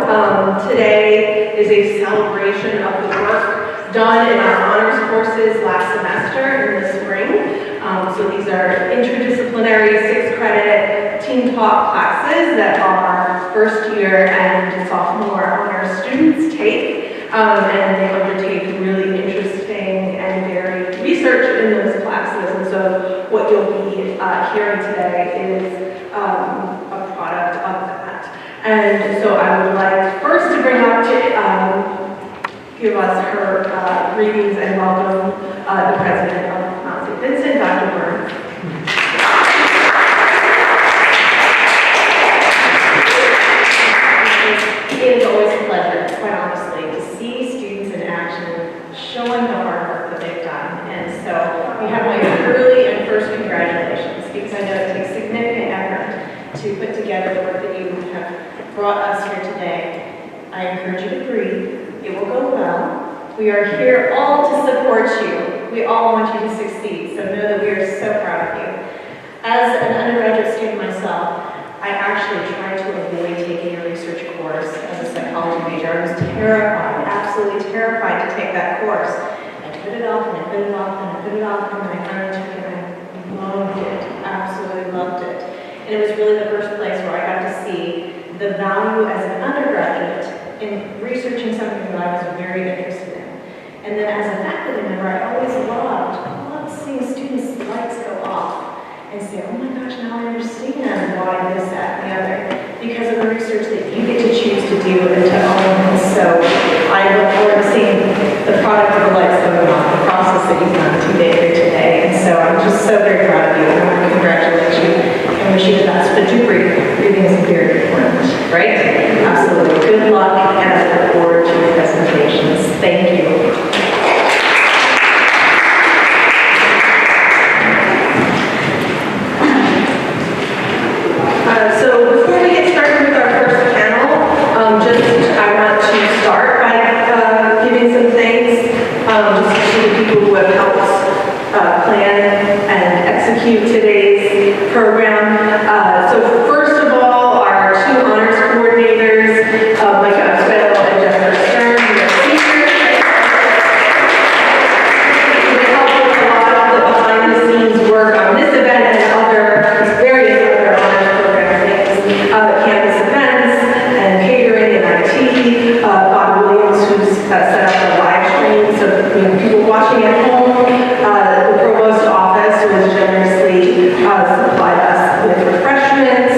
Today is a celebration of the work done in our honors courses last semester in the spring. So these are interdisciplinary 6-credit team talk classes that our first year and sophomore honors students take. And they undertake really interesting and varied research in those classes. And so what you'll be hearing today is a product of that. And so I would like first to bring up to give us her greetings and welcome the president of Mount St. Vincent, Dr. Burns. It is always a pleasure, quite honestly, to see students in action showing the hard work that they've done. And so we have my early and first congratulations, because I know it takes significant effort to put together the work that you have brought us here today. I encourage you to breathe. It will go well. We are here all to support you. We all want you to succeed, so know that we are so proud of you. As an undergraduate student myself, I actually tried to avoid taking a research course as a psychology major. I was terrified, absolutely terrified to take that course. I put it off and I put it off and I put it off, and I finally took it and I loved it, absolutely loved it. And it was really the first place where I got to see the value as an undergraduate in researching something that I was very interested in. And then as a faculty member, I always loved seeing students' lights go off and say, oh my gosh, now I understand why this, that, and the other, because of the research that you get to choose to do and to own. And so I look forward to seeing the product of the lights going on, the process that you've done here today. And so I'm just so very proud of you, and I want to congratulate you and wish you the best. But do breathe. Breathing is very important, right? Absolutely. Good luck, and I look forward to your presentations. Thank you. Today's program. So first of all, our two honors coordinators, Mike Oswell and Jennifer Stern, who are seniors. They help with a lot of the behind-the-scenes work on this event and various other honors program things, campus events and catering and IT. Bob Williams, who's set up the live stream, so people watching at home. The provost office was generously supplied us with refreshments,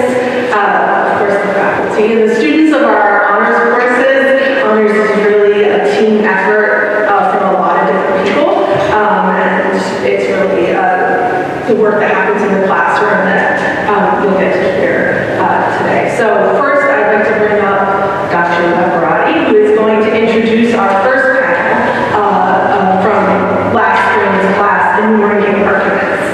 of course the faculty. And the students of our honors courses, honors is really a team effort from a lot of different people, and it's really the work that happens in the classroom that you'll get to hear today. So first I'd like to bring up Dr. Leverati, who is going to introduce our first panel from last spring's class, Enumerating arguments.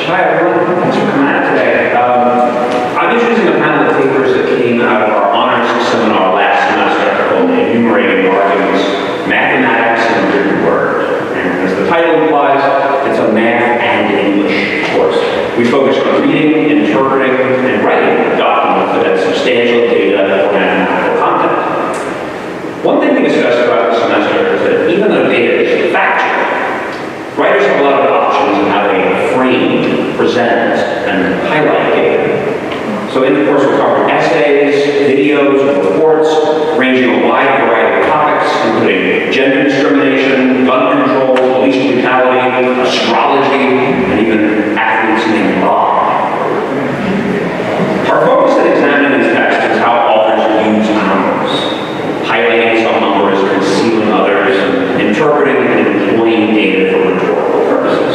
Hi everyone, thanks for coming out today. I'm introducing a panel of papers that came out of our honors seminar last semester called Enumerating Arguments, Mathematics and Written Word. And as the title implies, it's a math and English course. We focus on reading, interpreting, and writing documents that have substantial data or mathematical content. One thing we discussed throughout the semester is that even though data is factual, writers have a lot of options in how they frame, present, and highlight data. So in the course we'll cover essays, videos, and reports ranging a wide variety of topics, including gender discrimination, gun control, police brutality, astrology, and even athletes named Bob. Our focus in examining these texts is how authors use numbers, highlighting some numbers, concealing others, and interpreting and employing data for rhetorical purposes.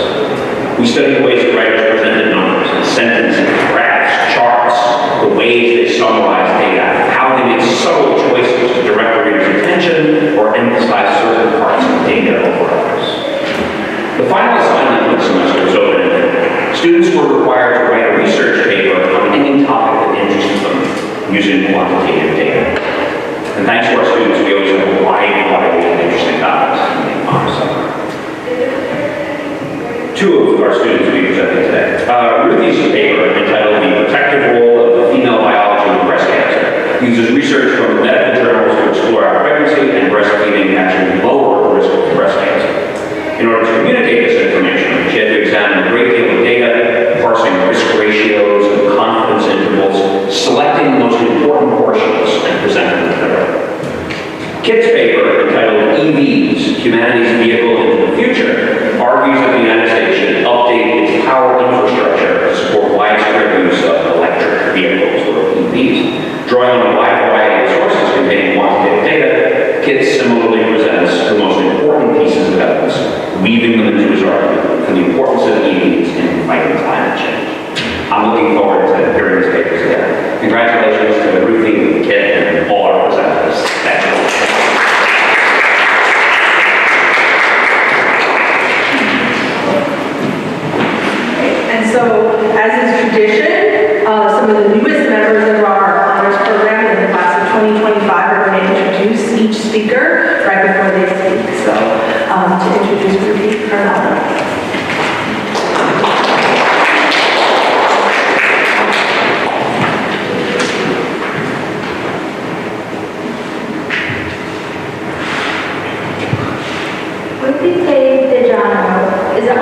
We study the ways that writers presented numbers in sentences, graphs, charts, the ways they summarize data, how they make subtle choices to direct the reader's attention or emphasize certain parts of data over others. The final assignment for the semester is open-ended. Students were required to write a research paper on any topic that interested them using quantitative data. And thanks to our students, we always have a wide variety of interesting topics in the honors seminar. To two of our students will be presenting today. Ruthie's paper, entitled The Protective Role of the Female Biology in Breast Cancer, uses research from medical journals to explore how pregnancy and breastfeeding actually lower the risk of breast cancer. In order to communicate this information, she had to examine a great deal of data, parsing risk ratios and confidence intervals, selecting the most important portions, and presenting them to her. Kit's paper, entitled EVs, Humanity's Vehicle into the Future, argues that the United States should update its power infrastructure to support widespread use of electric vehicles, or EVs. Drawing on a wide variety of sources containing quantitative data, Kit similarly presents the most important pieces of evidence, weaving them into his argument for the importance of EVs in fighting climate change. I'm looking forward to hearing his papers again. Congratulations to Ruthie, Kit, and all our presenters. Thank you. And so, as is tradition, some of the newest members of our honors program in the class of 2025 are going to introduce each speaker right before they speak. So, to introduce Ruthie PRENATAL. Ruthie Dejano is a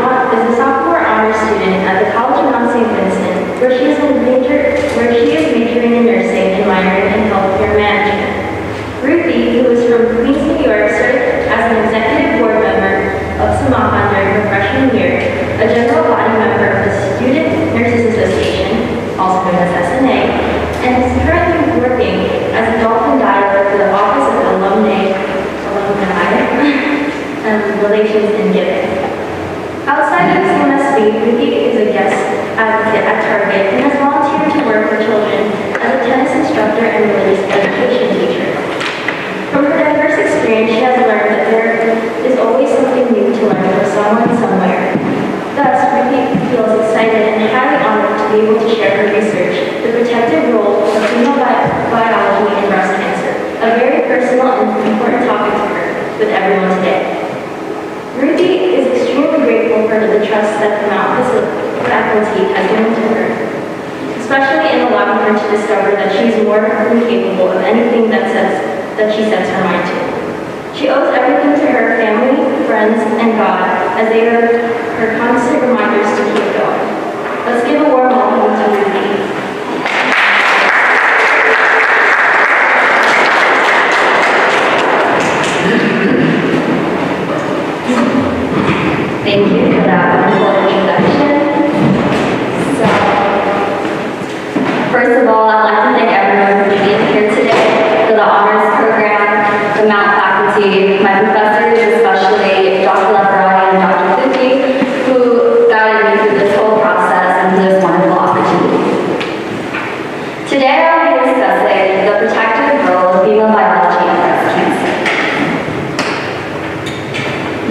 sophomore honors student at the College of St. Vincent, where she is majoring in nursing and minoring in healthcare management. Ruthie, who is from Queens, New York, served as an executive board member of Symposium during her freshman year, a general body member of the Student Nurses Association, also known as SNA, and is currently working as a dolphin diver for the Office of Alumni Relations and Giving. Outside of CMSB, Ruthie is a guest advocate at Target and has volunteered to work with children as a tennis instructor and religious education teacher. From her diverse experience, she has learned that there is always something new to learn for someone somewhere. Thus, Ruthie feels excited and highly honored to be able to share her research, the protective role of female biology in breast cancer, a very personal and important topic to her, with everyone today. Ruthie is extremely grateful for the trust that the Mount faculty has given to her, especially in allowing her to discover that she is more than capable of anything that she sets her mind to. She owes everything to her family, friends, and God, as they are her constant reminders to keep going. Let's give a warm welcome to Ruthie. Thank you for that wonderful introduction. So, first of all, I'd like to thank everyone for being here today for the honors program, the Mount faculty, my professors, especially Dr. Leverati and Dr. Ruthie, who guided me through this whole process and through this wonderful opportunity. Today, I'll be discussing the protective role of female biology in breast cancer.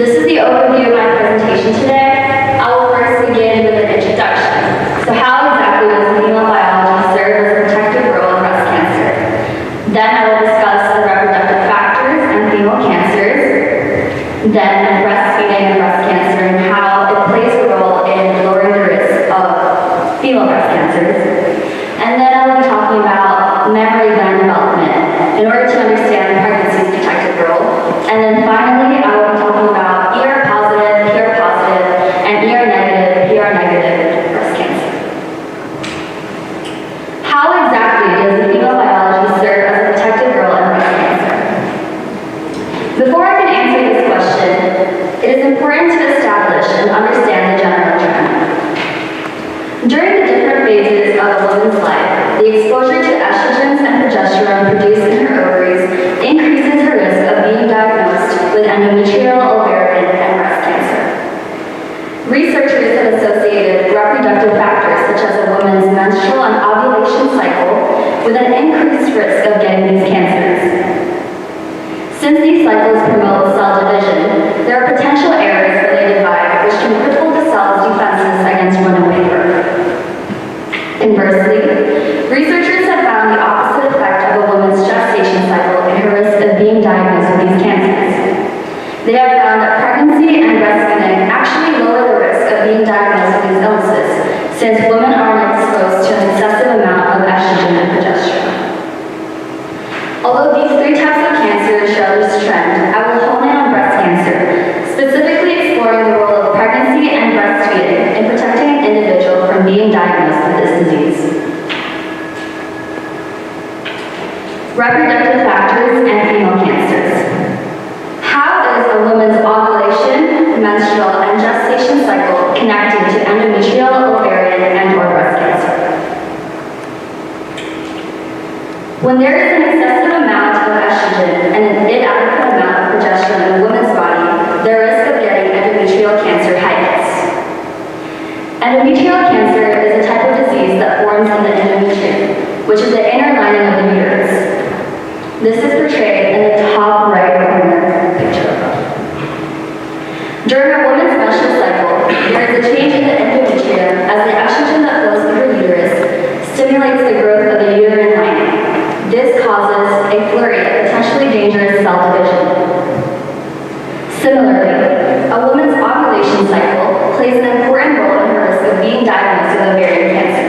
This is the overview of my presentation today. I will first begin with an introduction. So how exactly does female biology serve as a protective role in breast cancer? Then I will discuss the reproductive factors and female cancers. Then breastfeeding and breast cancer and how it plays a role in lowering the risk of female breast cancers. And then I will be talking about mammary gland development in order to understand pregnancy's protective role. And then finally, I will be talking about ER positive, PR positive, and ER negative, PR negative breast cancer. How exactly does the female biology serve as a protective role in breast cancer? Before I can answer this question, it is important to establish and understand the general trend. During the different phases of a woman's life, the exposure to estrogens and progesterone produced in her ovaries increases her risk of being diagnosed with endometrial, ovarian, and breast cancer. Researchers have associated reproductive factors such as a woman's menstrual and ovulation cycle with an increased risk of getting these cancers. Since these cycles promote cell division, there are potential errors related by which can cripple the cell's defenses against runaway birth. Conversely, researchers have found the opposite effect of a woman's gestation cycle in her risk of being diagnosed with these cancers. They have found that pregnancy and breastfeeding actually lower the risk of being these three types of cancer show this trend, I will hone in on breast cancer, specifically exploring the role of pregnancy and breastfeeding in protecting an individual from being diagnosed with this disease. Reproductive factors and female cancers. How is a woman's ovulation, menstrual, and gestation cycle connected to endometrial, ovarian, and/or breast cancer? When there is an excessive amount of estrogen and an inadequate amount of progesterone in a woman's body, the risk of getting endometrial cancer heightens. Endometrial cancer is a type of disease that forms in the endometrium, which is the inner lining of the uterus. This is portrayed in the top right corner picture above. During a woman's menstrual cycle, there is a change in the endometrium as the estrogen that flows through her uterus stimulates the growth of the uterine lining. This causes a flurry of potentially dangerous cell division. Similarly, a woman's ovulation cycle plays an important role in her risk of being diagnosed with ovarian cancer.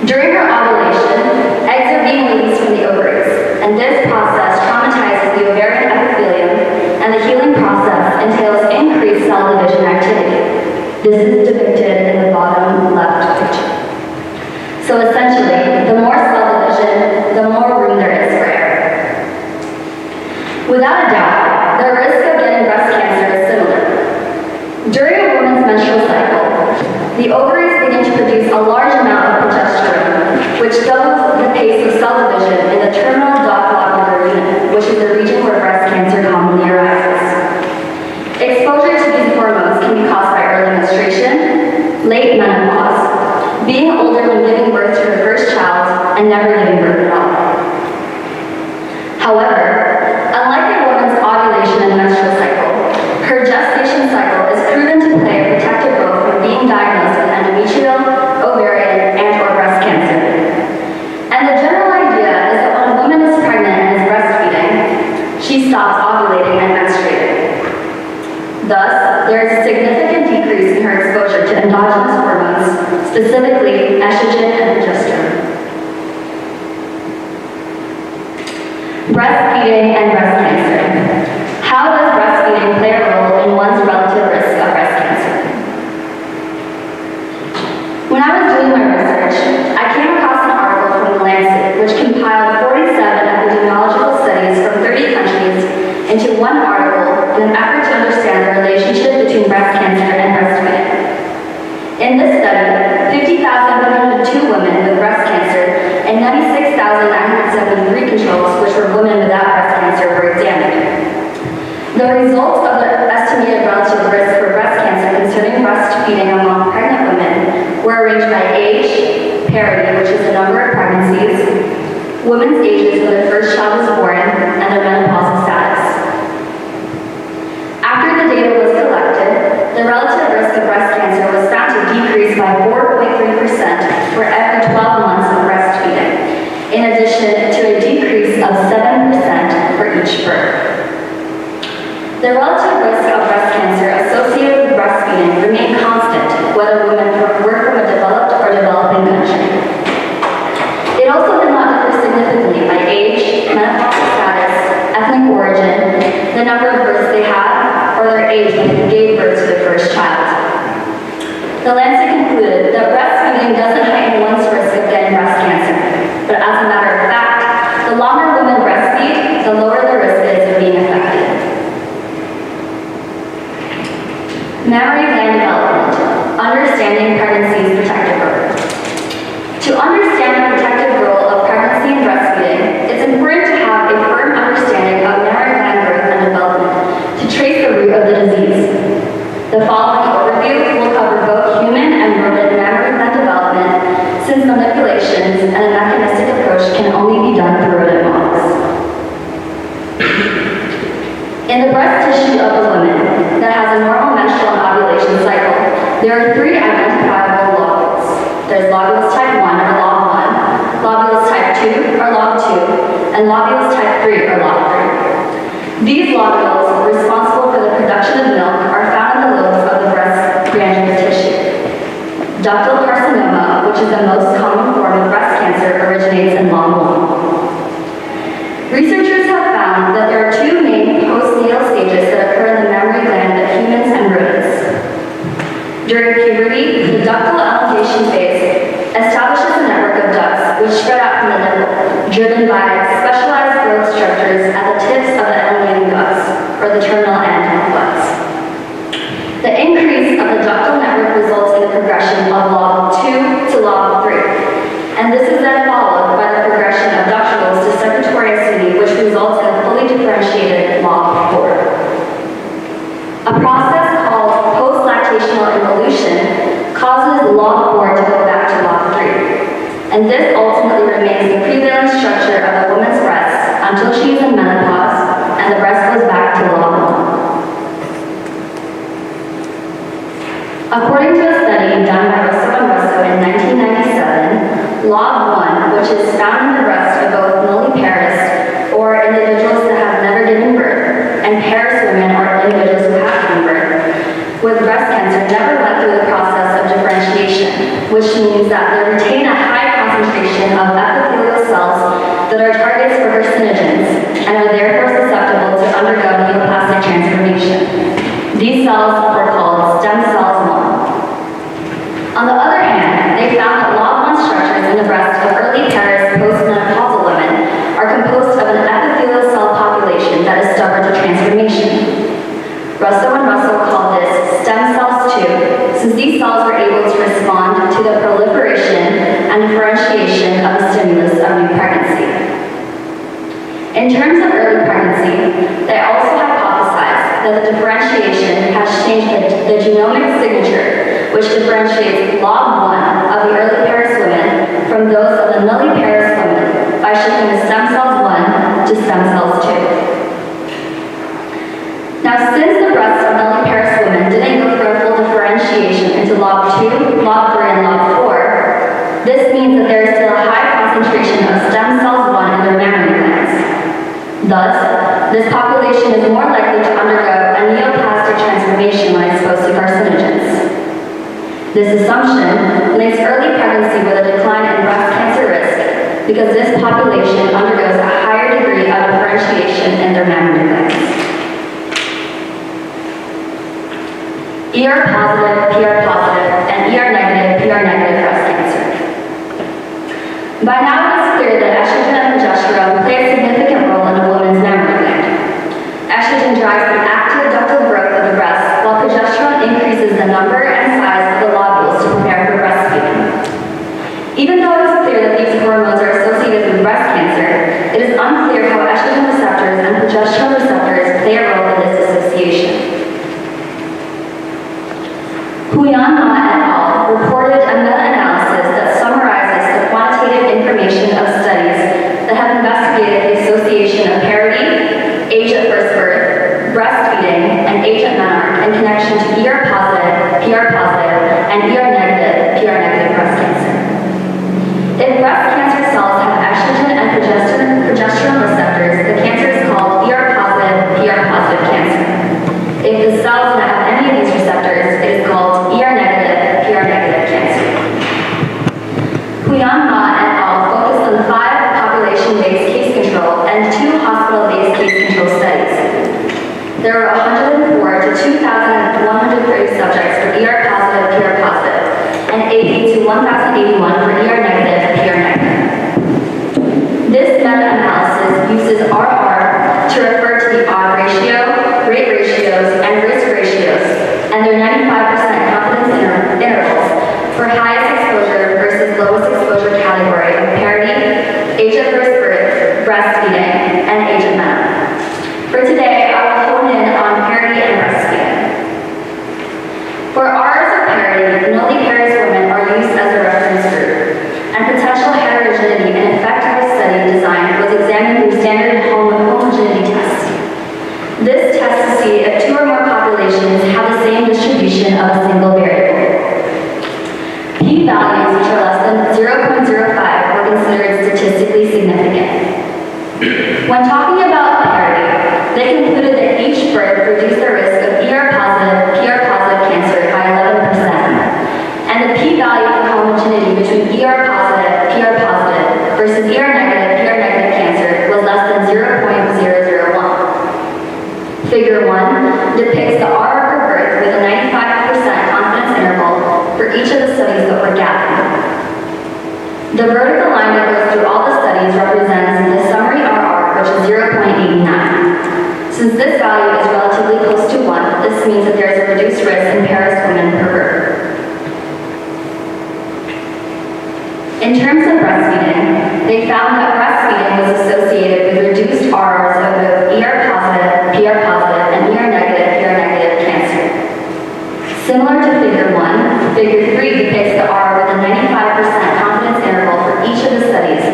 During her ovulation, eggs are being released from the ovaries, and this process traumatizes the ovarian epithelium, and the healing process entails increased cell division activity. This is depicted in the bottom left picture. So essentially, the more cell division, the more room there is for error. Without a doubt, the risk of getting breast cancer is similar. During a woman's menstrual cycle, the ovaries begin to produce a large amount of progesterone, which doubles the pace of cell division in the terminal lobular unit, which is the region where breast cancer commonly arises. Exposure to these hormones can be caused by early menstruation, late menopause, being older when giving birth to her first child, and never giving birth at all. However, unlike a woman's ovulation and menstrual cycle, her gestation cycle is proven to play a protective role from being diagnosed with endometrial, ovarian, and/or breast cancer. And the general idea is that when a woman is pregnant and is breastfeeding, she stops ovulating and menstruating. Thus, there is a significant decrease in her exposure to endogenous hormones, specifically estrogen and progesterone. Breastfeeding and breast cancer. How does breastfeeding play a role in one's relative risk of breast cancer? When I was doing my research, I came across an article from The Lancet, which compiled 47 epidemiological studies from 30 countries into one article in an effort to understand the relationship between breast cancer and breastfeeding. In this study, 50,102 women with breast cancer and 96,973 controls, which were women without breast cancer, were examined. The results of the estimated relative risk for breast cancer concerning breastfeeding among pregnant women were arranged by age, parity, which is the number of pregnancies, women's ages when their first child was born, and their menopausal status. After the data was collected, the relative risk of breast cancer was found to decrease by 4.3% for every 12 months of breastfeeding, in addition to a decrease of 7% for each birth. The relative risk of breast cancer associated with breastfeeding remained constant, whether women were from a developed or developing country. It also did not differ significantly by age, menopausal status, ethnic origin, the number of births they had, or their age when they gave birth to their first child. The Lancet concluded that breastfeeding doesn't heighten one's risk of getting breast cancer, but as a matter of fact, the longer women breastfeed, the lower the risk is of being affected. Mammary gland development, understanding pregnancy's protective role. To understand the protective role of pregnancy and breastfeeding, it's important to have a firm understanding of mammary gland growth and development to trace the root of the disease. The following overview will cover both human and rodent mammary gland development, since manipulations and a mechanistic approach can only be done through rodent models. In the breast tissue of a woman that has a normal menstrual and ovulation cycle, there are three identifiable lobules. There's lobules type 1 or lob 1, lobules type 2 or lob 2, and lobules type 3 or lob 3. These lobules, responsible for the production of milk, are found in the lobes of the breast glandular tissue. Ductal carcinoma, which is the most common form of breast cancer, originates in lob 1. Researchers have found that there are two main postnatal stages that occur in the mammary gland of humans and rodents. During puberty, the ductal elongation phase establishes a network of ducts which spread out from the nipple, driven by specialized growth structures at the tips of the elongating ducts, or the terminal end of ducts. The increase of the ductal network results in the progression of lob 2 to lob 3, and this is then followed by the progression of ductules to secretory which results in a fully differentiated lob 4. A process called post-lactational involution causes lob 4 to go back to lob 3, and this ultimately remains the prevailing structure of the woman's breast until she is in menopause and the breast goes back to lob 1. According to a study done by Ruthie in 1997, lob 1, which is found in the breast of both nulliparous or individuals that have never given birth, and parous women or individuals who have given birth, with breast cancer never went through the process of differentiation, which means that they retain a high concentration of epithelial cells that are targets for carcinogens and are therefore susceptible to undergo neoplastic transformation. These cells were called stem cells 1. On the other hand, they found that lob 1 structures in the breast of early parous postmenopausal women are composed of an epithelial cell population that is stubborn to transformation. Russell and Russell called this stem cells 2, since these cells were able to respond to the proliferation and differentiation of the stimulus of new pregnancy. In terms of early pregnancy, they also hypothesized that the differentiation has changed the genomic signature, which differentiates lob 1 of the early parous women from those of the nulliparous women by shifting the stem cells 1 to stem cells 2. Now, since the breasts of nulliparous women didn't go through a full differentiation into lob 2, lob 3, and lob 4, this means that there is still a high concentration of stem cells 1 in their mammary glands. Thus, this population is more likely to undergo a neoplastic transformation when exposed to carcinogens. This assumption links early pregnancy with a decline in breast cancer risk because this population undergoes a higher degree of differentiation in their mammary glands. ER positive, PR positive, and ER negative, PR negative breast cancer. By now it is clear that estrogen and progesterone play a significant role in a woman's mammary gland. Estrogen drives the active ductal growth of the breast, while progesterone increases the number and size of the lobules to prepare for breastfeeding. Even though it is clear that these hormones are associated with breast cancer, it is unclear how estrogen receptors and progesterone receptors play a role in this association. Huyan Ma et al. Reported a meta-analysis that summarizes the quantitative information of studies that have investigated the association of parity, age at first birth, breastfeeding, and age at menarche in connection to ER positive, PR positive, and ER negative, PR negative breast cancer. If breast cancer cells have estrogen and progesterone receptors, the cancer is called ER positive, PR positive cancer. If the cells do not have any of these receptors, it is called ER negative, PR negative cancer. Huyan Ma et al. Focused on 5 population-based case control and 2 hospital-based case control studies. There were 104 to 2,130 subjects for ER positive, PR positive, and 80 to 1,081 for ER negative, PR negative. This meta-analysis uses RR to refer to the odd ratio, rate ratios, and risk ratios, and their 95% confidence intervals for highest exposure versus lowest exposure category of parity, age at first birth, breastfeeding, and age at menarche. For today, I will hone in on parity and breastfeeding. For R's of parity, nulliparous women are used as a reference group, and potential heterogeneity in effective study design was examined through standard homogeneity tests. This tests to see if 2 or more populations have the same distribution of a single variable. P-values which are less than 0.05 were considered statistically significant. When talking about parity, they concluded that each birth reduced the risk of ER positive, PR positive cancer by 11%, and the p-value for homogeneity between ER positive, PR positive versus ER negative, PR negative cancer was less than 0.0001. depicts the R per birth with a 95% confidence interval for each of the studies that were gathered. The vertical line that goes through all the studies represents the summary RR, which is 0.89. Since this value is relatively close to 1, this means that there is a reduced risk in Paris women per birth. In terms of breastfeeding, they found that breastfeeding was associated with reduced RRs of both ER-positive, PR-positive, and ER-negative, PR-negative cancer. Similar to Figure 1, Figure 3 depicts the R with a 95% confidence interval for each of the studies,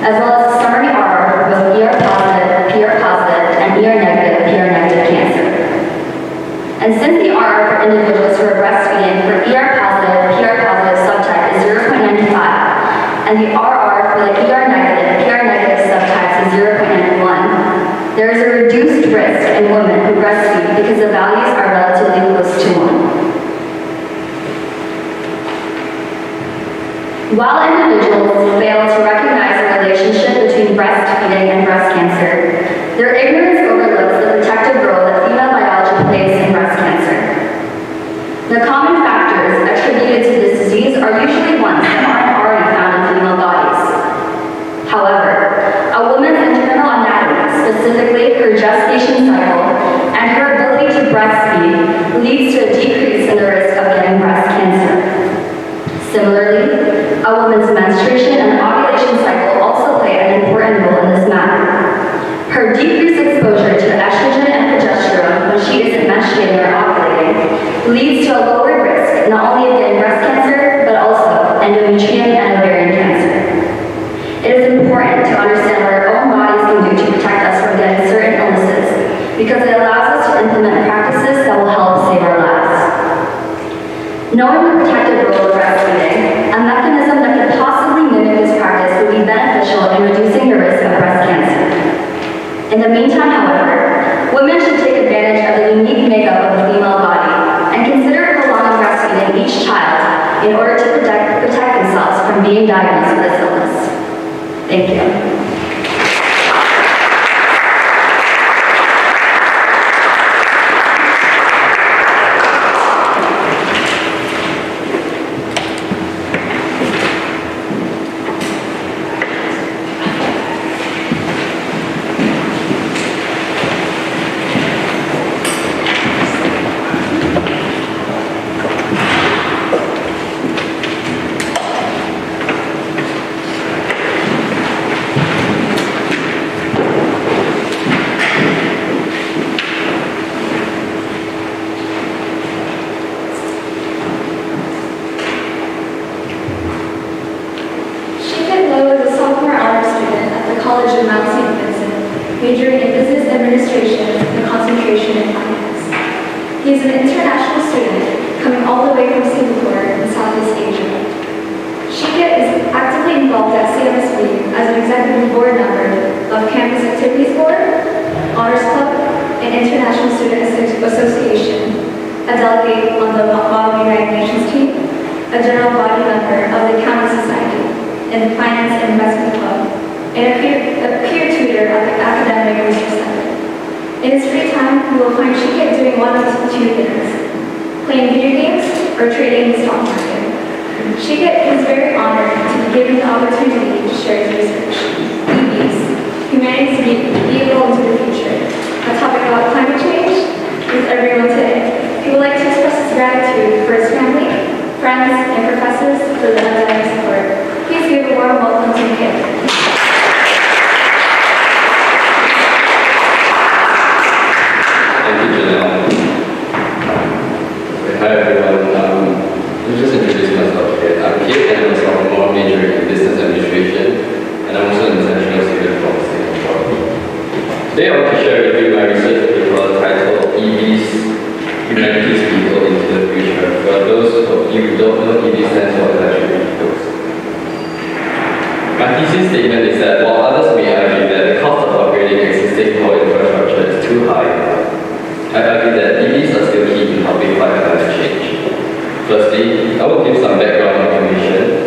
as well as a summary R for both ER-positive, PR-positive, and ER-negative, PR-negative cancer. And since the R for individuals who are breastfeeding for ER-positive, PR-positive subtype is 0.95, and the RR for the ER-negative, PR-negative subtypes is 0.91, there is a reduced risk in women who breastfeed because the values are relatively close to 1. While individuals fail to recognize a relationship between breastfeeding and breast cancer, their ignorance overlooks the protective role that female biology plays in breast cancer. The common factors attributed to this disease are usually ones that aren't already found in female bodies. However, a woman's internal anatomy, specifically her gestation cycle, and her ability to breastfeed leads to a decrease in the risk of getting breast cancer. Similarly, a woman's menstruation and ovulation cycle also play an important role in this matter. Her decreased exposure to estrogen and progesterone when she isn't menstruating or ovulating leads to a lower risk not only of getting breast cancer, but also endometrium and ovarian cancer. It is important to understand what our own bodies can do to protect us from getting certain illnesses, because it allows us to implement practices that will help save our lives. Knowing the protective role of breastfeeding, a mechanism that could possibly mimic this practice would be beneficial in reducing the risk of breast cancer. In the meantime, however, women should take advantage of the unique makeup of the female body and consider prolonging breastfeeding each child in order to protect themselves from being diagnosed with this illness. Thank you. majoring in business administration and concentration in finance. He is an international student coming all the way from Singapore in Southeast Asia. Shika is actively involved at CMSB as an executive board member of Campus Activities Board, Honors Club, and International Student Association, a delegate on the Model United Nations team, a general body member of the Campus Society, and the Finance and Investment Club, and a peer tutor at the Academic Research Center. In his free time, you will find Shika doing one of two things: playing video games or trading in the stock market. Shika is very honored to be given the opportunity to share his research. EVs, humanity's vehicle into the future, a topic about climate change with everyone today. He would like to express his gratitude for his family, friends, and professors for the academic support. Please give a warm welcome to him. Thank you, Janelle. Hi, everyone. Let me just introduce myself here. I'm Kate, and I'm a sophomore majoring in business administration, and I'm also an international student from Singapore. Today, I want to share with you my research paper titled EVs, Humanity's Vehicle into the Future. For those of you who don't know, EV stands for electric vehicles. My thesis statement is that while others may argue that the cost of upgrading existing core infrastructure is too high, I argue that EVs are still key in helping fight climate change. Firstly, I will give some background information,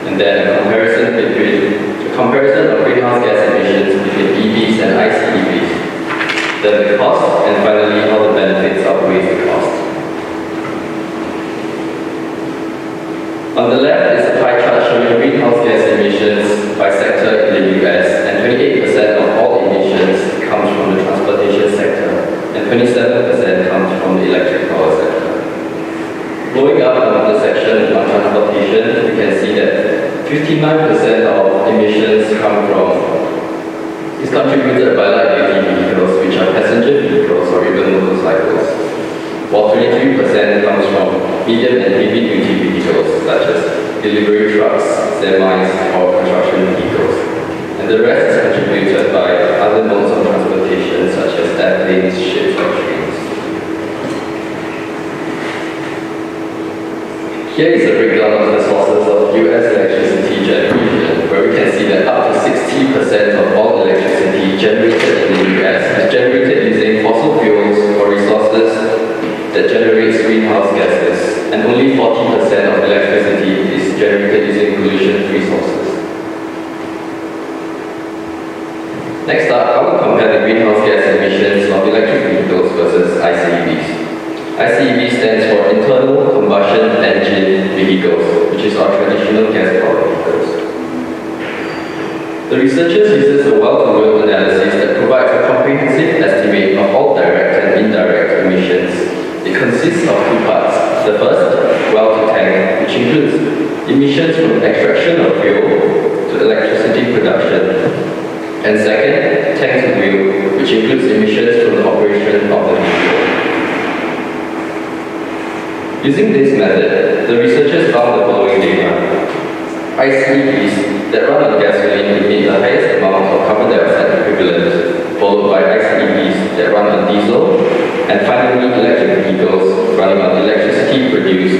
and then a comparison of greenhouse gas emissions between EVs and ICE EVs. then the cost, and finally how the benefits outweigh the cost. On the left is a pie chart showing greenhouse gas emissions by sector in the US, and 28% of all emissions comes from the transportation sector, and 27% comes from the electric power sector. Blowing up another section on transportation, we can see that 59% of emissions is contributed by light-duty vehicles, which are passenger vehicles or even motorcycles, while 23% comes from medium and heavy-duty vehicles, such as delivery trucks, semis, or construction vehicles. And the rest is contributed by other modes of transportation, such as airplanes, ships, or trains. Here is a breakdown of the sources of US electricity generation, where we can see that up to 60% of all electricity generated in the US is generated using fossil fuels or resources that generates greenhouse gases, and only 40% of electricity is generated using pollution-free sources. Next up, I will compare the greenhouse gas emissions of electric vehicles versus ICEVs. ICEV stands for Internal Combustion Engine Vehicles, which is our traditional gas-powered vehicles. The researchers uses a well-to-wheel analysis that provides a comprehensive estimate of all direct and indirect emissions. It consists of two parts. The first, well-to-tank, which includes emissions from the extraction of fuel to electricity production. And second, tank-to-wheel, which includes emissions from the operation of the vehicle. Using this method, the researchers found the following data. ICEVs that run on gasoline emit the highest amount of carbon dioxide equivalent, followed by ICEVs that run on diesel, and finally electric vehicles running on electricity produced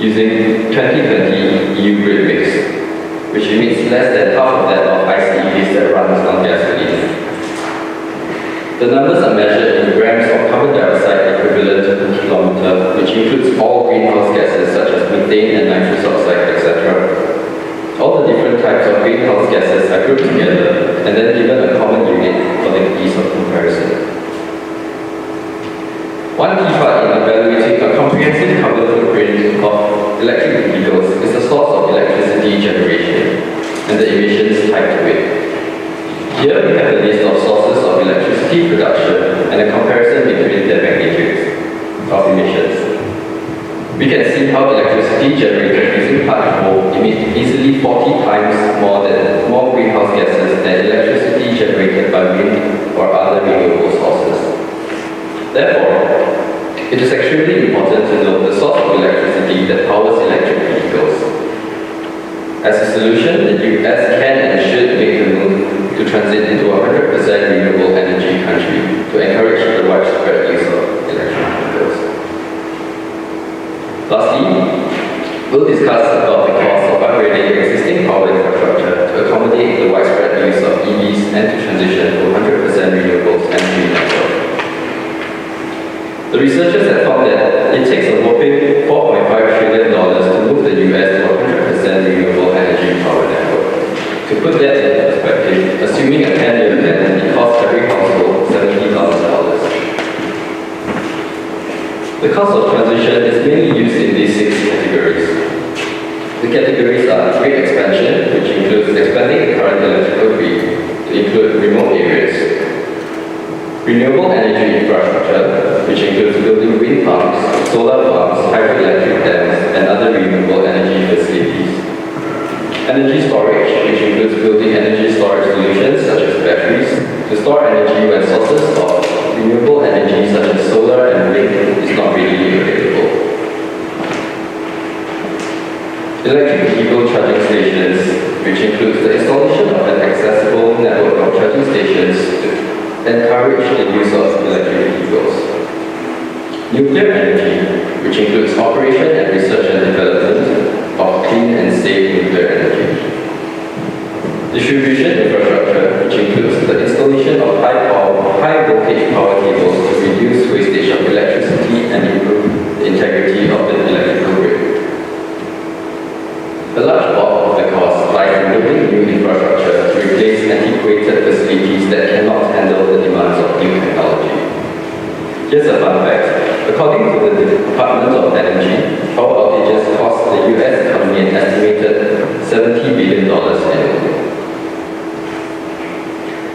using 2020 EU grid mix, which emits less than half of that of ICEVs that runs on gasoline. The numbers are measured in grams of carbon dioxide equivalent per kilometer, which includes all greenhouse gases such as methane and nitrous oxide, etc. All the different types of greenhouse gases are grouped together and then given a common unit for the ease of comparison. One key part in evaluating a comprehensive carbon footprint of electric vehicles is the source of electricity generation and the emissions tied to it. Here we have a list of sources of electricity production and a comparison between their magnitudes of emissions. We can see how electricity generated using plant coal emits easily 40 times more greenhouse gases than electricity generated by wind or other renewable sources. Therefore, it is extremely important to know the source of electricity that powers electric vehicles. As a solution, the US can and should make the move to transit into a 100% renewable energy country to encourage the widespread use of electric vehicles. Lastly, we'll discuss about the cost of upgrading existing power infrastructure to accommodate the widespread use of EVs and to transition to 100% renewables and green network. The researchers have found that it takes a whopping $4.5 trillion to move the US to a 100% renewable energy power network. To put that into perspective, assuming a 10-year plan, it costs every household $70,000. The cost of transition is mainly used in these 6 categories. The categories are grid expansion, which includes expanding the current electrical grid to include remote areas. Renewable energy infrastructure, which includes building wind farms, solar farms, hydroelectric dams, and other renewable energy facilities. Energy storage, which includes building energy storage solutions such as batteries to store energy when sources of renewable energy such as solar and wind is not readily available. Electric vehicle charging stations, which includes the installation of an accessible network of charging stations to encourage the use of electric vehicles. Nuclear energy, which includes operation and research and development of clean and safe nuclear energy. Distribution infrastructure, which includes the installation of high voltage power cables to reduce wastage of electricity and improve the integrity of the electrical grid. A large bulk of the cost lies in building new infrastructure to replace antiquated facilities that cannot handle the demands of new technology. Just a fun fact. According to the Department of Energy, power outages cost the US economy an estimated $70 billion annually.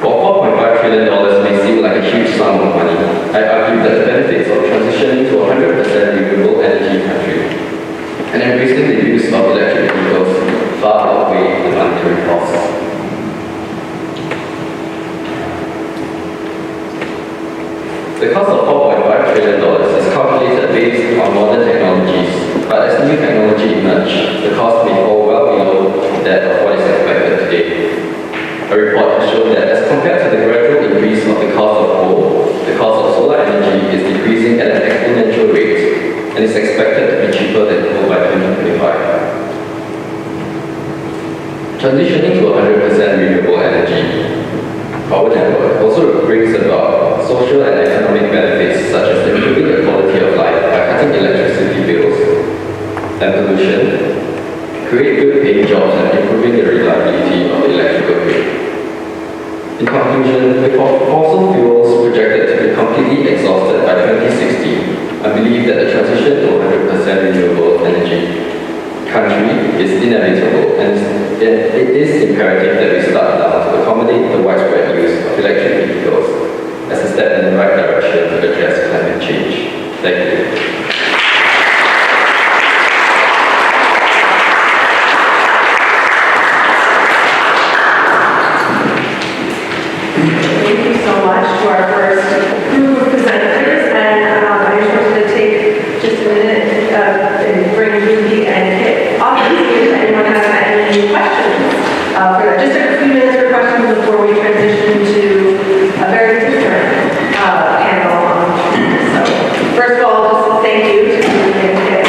While $4.5 trillion may seem like a huge sum of money, I argue that the benefits of transitioning to a 100% renewable energy country and embracing the use of electric vehicles far outweigh the monetary costs. The cost of $4.5 trillion is calculated based on modern technologies, but as new technology emerge, the cost may fall well below that of what is expected today. A report has shown that as compared to the gradual increase of the cost of coal, the cost of solar energy is decreasing at an exponential rate and is expected to be cheaper than coal by 2025. Transitioning to 100% renewable energy, however, also brings about social and economic benefits such as improving the quality of life by cutting electricity bills and pollution, create good paying jobs and improving the reliability of the electrical grid. In conclusion, with fossil fuels projected to be completely exhausted by 2060, I believe that the transition to 100% renewable energy country is inevitable, and it is imperative that we start now to accommodate the widespread use of electric vehicles as a step in the right direction to address climate change. Thank you. Thank you so much to our first group of presenters, and I just wanted to take just a minute and bring Ruthie and Kit off to see if anyone has any questions for that. Just a few minutes for questions before we transition to a very different panel. So first of all, just thank you to Ruthie and Kit.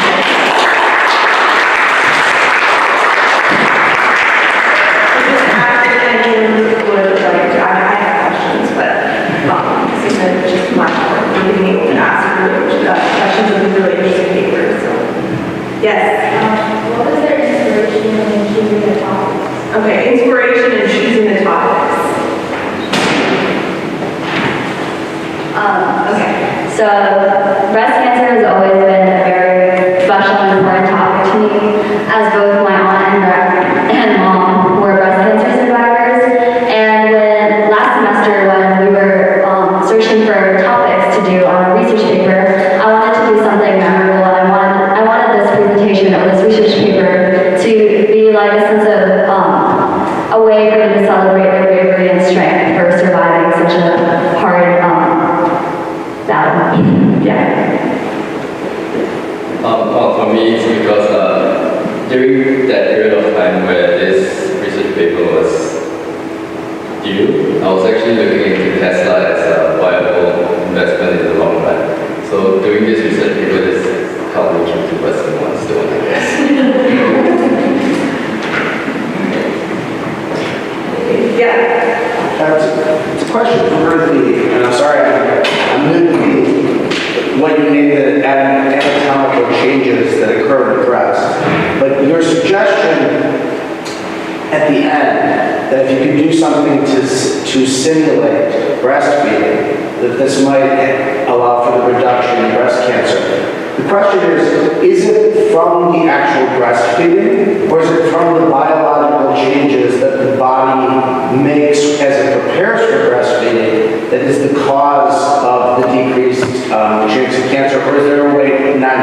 Just ask if anyone would like to, I have questions, but this isn't just much more for being able to ask questions of the really interesting paper. So, yes. What was their inspiration in choosing the topics? Okay, inspiration in choosing the topics. Okay, so breast cancer has always been a very special and important topic to me, as both my aunt and mom were breast cancer survivors. And when last semester, when we were searching for topics to do on a research paper, I wanted to do something memorable, and I wanted this presentation or this research paper to be like a sense of a way for me to celebrate their bravery and strength for surviving such a hard battle. Yeah. Well, for me, it's because during that period of time where this research paper was due, I was actually looking into Tesla as a viable investment in the long run. So doing this research paper is helped me keep two birds in one stone, I guess. Yeah. It's a question for Ruthie, and I'm sorry, I'm new to what you named the anatomical changes that occur in the breast. But your suggestion at the end that if you could do something to simulate breastfeeding, that this might allow for the reduction in breast cancer. The question is it from the actual breastfeeding, or is it from the biological changes that the body makes as it prepares for breastfeeding that is the cause of the decreased chance of cancer, or is there a way not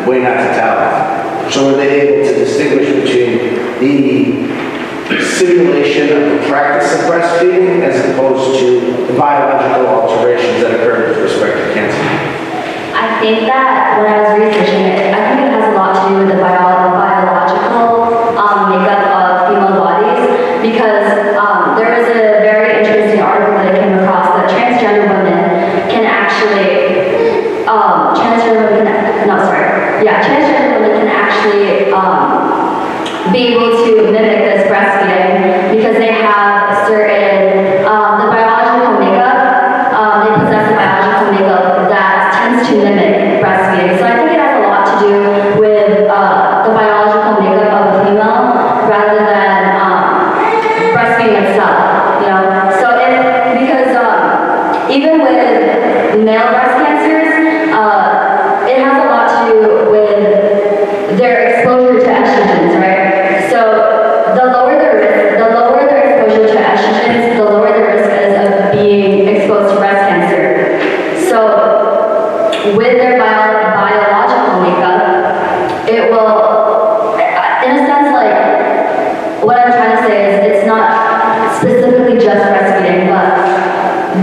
to tell? So are they able to distinguish between the simulation of the practice of breastfeeding as opposed to the biological alterations that occur with respect to cancer? I think that when I was researching it, I think it has a lot to do with the biological makeup of female bodies, because there was a very interesting article that I came across that transgender women can actually, transgender women can actually be able to mimic this breastfeeding because they have certain, the biological makeup, they possess a biological makeup that tends to mimic breastfeeding. So I think it has a lot to do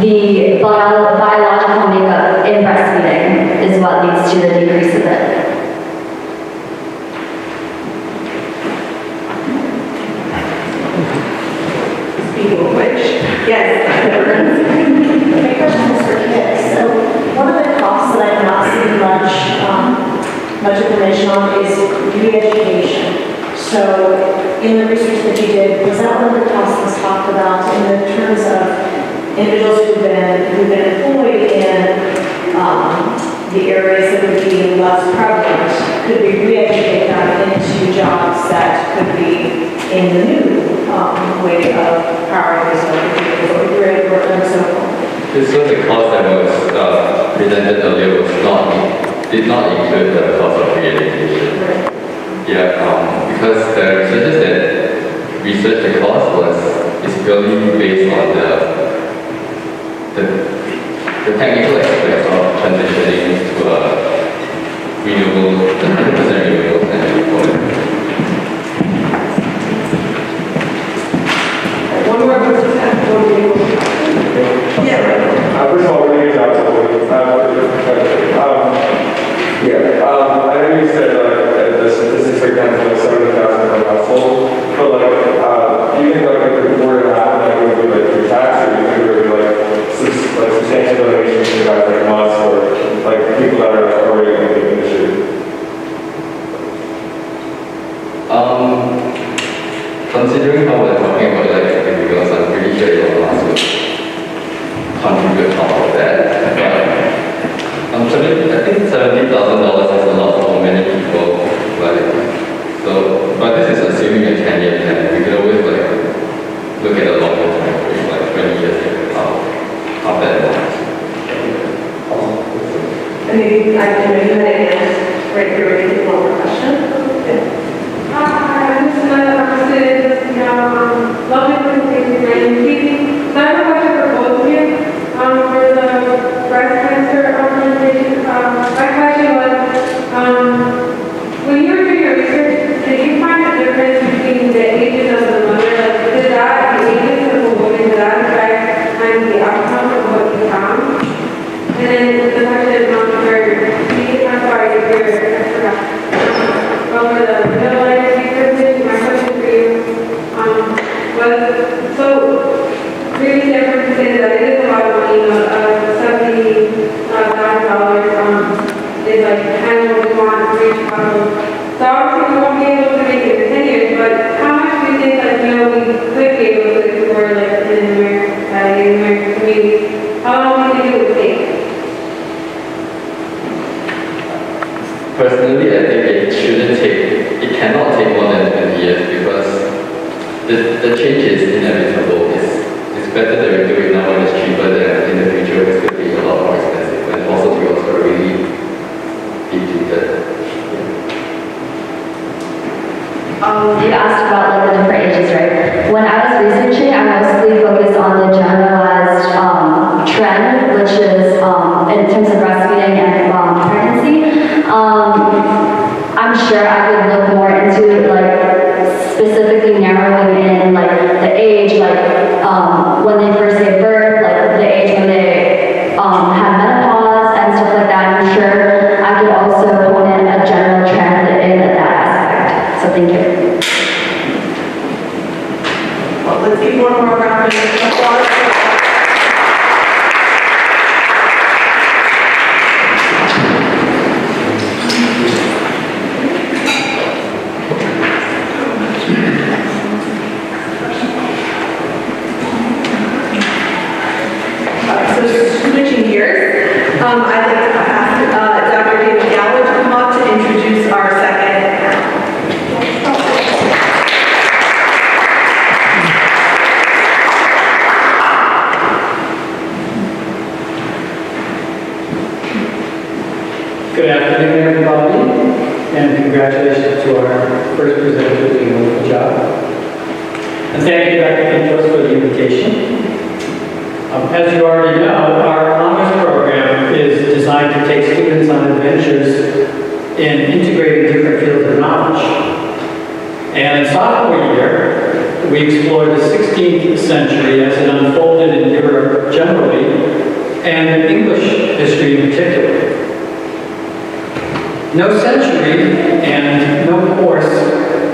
the biological makeup in breastfeeding is what leads to the decrease of it. Speaking of which, yes, My question is for kids. So one of the costs that I've not seen much information on is re-education. So in the research that you did, was that one of the costs that's talked about in the terms of individuals who've been employed in the areas that would be less prevalent? Could we re-educate them into jobs that could be in the new way of powering these organizations or grid work and so forth? So the cost that was presented earlier did not include the cost of re-education. Right. Yeah, because the researchers that researched the cost is purely based on the technical aspects of transitioning to a renewable, 100% renewable energy product. one more question. Yeah. First of all, really good job. I know you said the statistics are down to 70,000 per household, but do you think if the were to happen, it would be through tax, or do you think it would be substantial donations to guys like us or people that are already in the industry? Considering how we're talking about individuals, I'm pretty sure Elon Musk would contribute half of that. I think $70,000 is a lot for many people. But this is assuming a 10-year plan. We could always look at a longer time frame, 20 years, how that works. And maybe I can you had a hand right here, ready to one more question. I'm just lovely to see you feeding. So I have a question for both of you. For the breast cancer organization, my question was, when you were doing your research, did you find a difference between the ages of the mother? Did that, the ages of the woman, did that affect the outcome of what you found? And then the question for me, I'm sorry, I forgot. For the middle-aged research, my question for you was, so really different to say that it is a lot of money, $70,000 is annual we want for each couple. So obviously we won't be able to make it in 10 years, but how much do you think we could be able to explore in the American community? How long do you think it would take? Personally, I think it cannot take more than 20 years because the change is inevitable. It's better that we do it now when it's cheaper than in the future it's going to be a lot more expensive and also to also really depleted. You asked about the different ages, right? When I was researching, I mostly focused on the generalized trend, which is in terms of breastfeeding and pregnancy. I'm sure I could look more into specifically narrowing in the age, when they first gave birth, the age when they had menopause and stuff like that. I'm sure I could also hone in a general trend in that aspect. So thank you. Well, let's give one more round of applause. So switching gears, I'd like to ask Dr. Dejano to come up to introduce our second panel. Good afternoon, everybody, and congratulations to our first presenter doing a wonderful job. And thank you, Dr. Pintos, for the invitation. As you already know, our honors program is designed to take students on adventures in integrating different fields of knowledge. And in sophomore year, we explored the 16th century as it unfolded in Europe generally, and English history in particular. No century and no course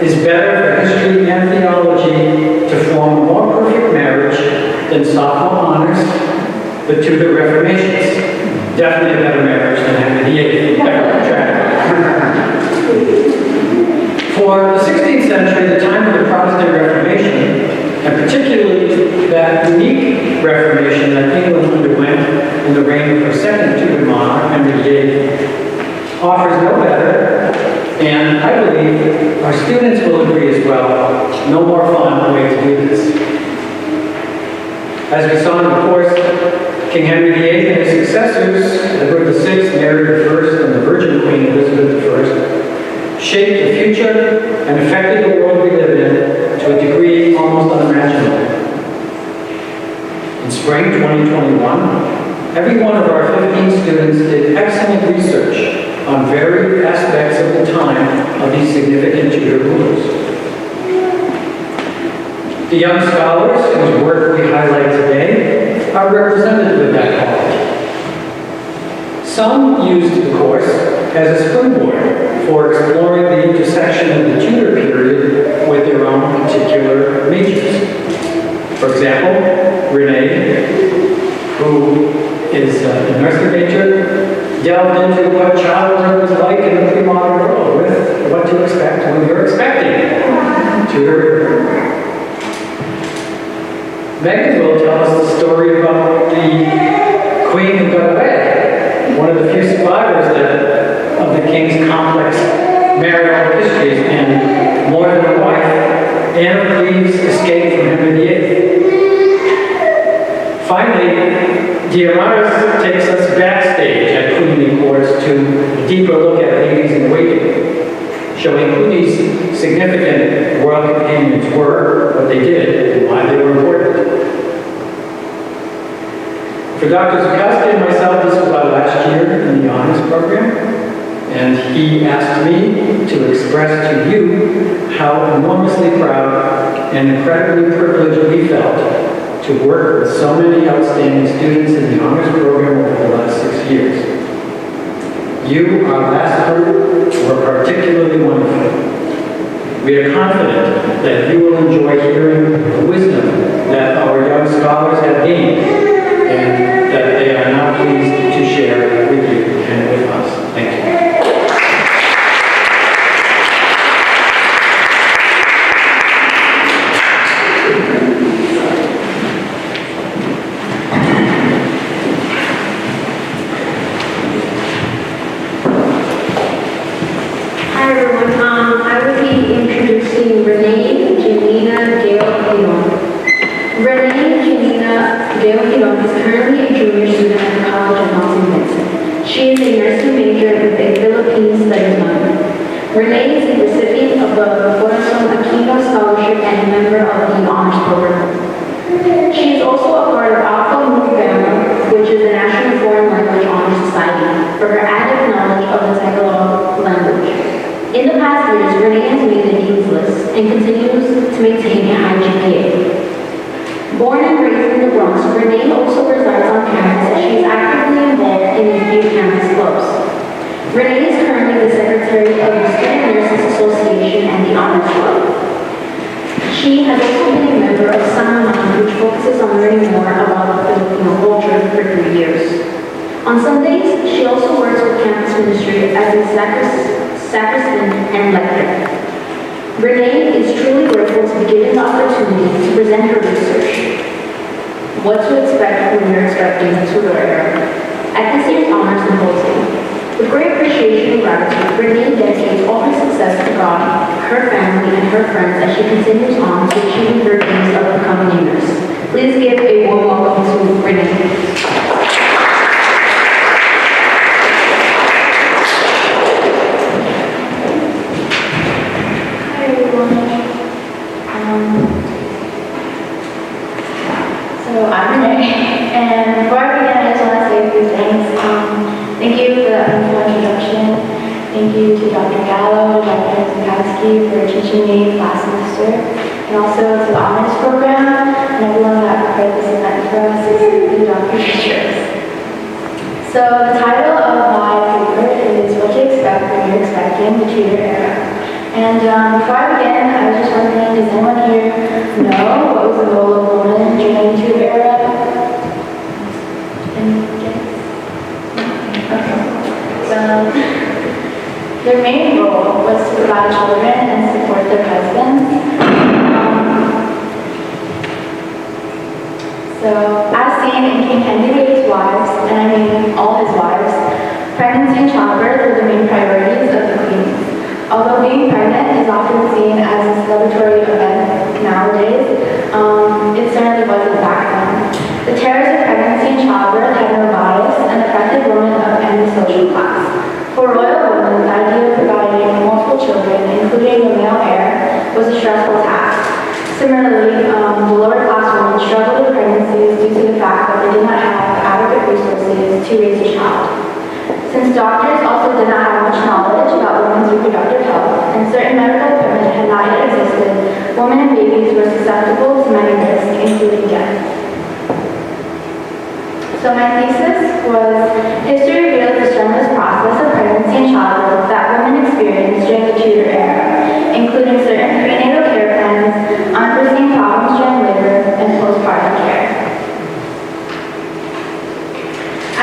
is better for history and theology to form a more perfect marriage than sophomore honors, the Tudor Reformations. Definitely a better marriage than Henry VIII. For the 16th century, the time of the Protestant Reformation, and particularly that unique Reformation that England underwent in the reign of her second Tudor monarch, Henry VIII, offers no better, and I believe our students will agree as well, no more fun way to do this. As we saw in the course, King Henry VIII and his successors, Edward VI, Mary I, and the Virgin Queen Elizabeth I, shaped the future and affected the world we live in to a degree almost unimaginable. In spring 2021, every one of our 15 students did excellent research on varied aspects of the time of these significant Tudor rulers. The young scholars whose work we highlight today are representative of that quality. Some used the course as a springboard for exploring the intersection of the Tudor period with their own particular majors. For example, Renee, who is a nursing major, delved into what childbirth was like in the pre-modern world with what to expect when you're expecting. Tudor. Megan will tell us the story about the queen who got away, one of the few survivors of the king's complex marital histories, and more than a wife, Anne of Cleves escaped from Henry VIII. Finally, Dejano takes us backstage at queenly courts to a deeper look at ladies in waiting, showing who these significant royal companions were, what they did, and why they were important. For Dr. Zukowski and myself, this was our last year in the honors program, and he asked me to express to you how enormously proud and incredibly privileged we felt to work with so many outstanding students in the honors program over the last 6 years. You, our last group, were particularly wonderful. We are confident that you will enjoy hearing the wisdom that our young scholars have gained and that they are now pleased to share with you and with us. Thank you. What to expect when you're expecting a Tudor era. At this year's honors symposium, with great appreciation and gratitude, Renee dedicates all her success to God, her family, and her friends as she continues on to achieving her dreams of becoming a nurse. Please give a warm welcome to Renee. So I'm Renee, and before I begin, I just want to say a few things. Thank you for that wonderful introduction. Thank you to Dr. Gallo and Dr. Zukowski for teaching me last semester. And and also to the honors program, and everyone that prepared this event for us is the doctor teachers. So the title of my paper is What to Expect When You're Expecting the Tudor Era. And before I begin, I was just wondering, does anyone here know what was the role of women during the Tudor era? Any guess? Okay. So their main role was to provide children and support their husbands. So as seen in King Henry VIII's wives, and I mean all his wives, pregnancy and childbirth were the main priorities of the queens. Although being pregnant is often seen as a celebratory event nowadays, it certainly wasn't back then. The terrors of pregnancy and childbirth had no bias and affected women of any social class. For royal women, the idea of providing multiple children, including the male heir, was a stressful task. Similarly, the lower class women struggled with pregnancies due to the fact that they did not have adequate resources to raise a child. Since doctors also did not have much knowledge about women's reproductive health, and certain medical equipment had not yet existed, women and babies were susceptible to many risks, including death. So my thesis was, history reveals the strenuous process of pregnancy and childbirth that women experienced during the Tudor era, including certain prenatal care plans, unforeseen problems during labor, and postpartum care.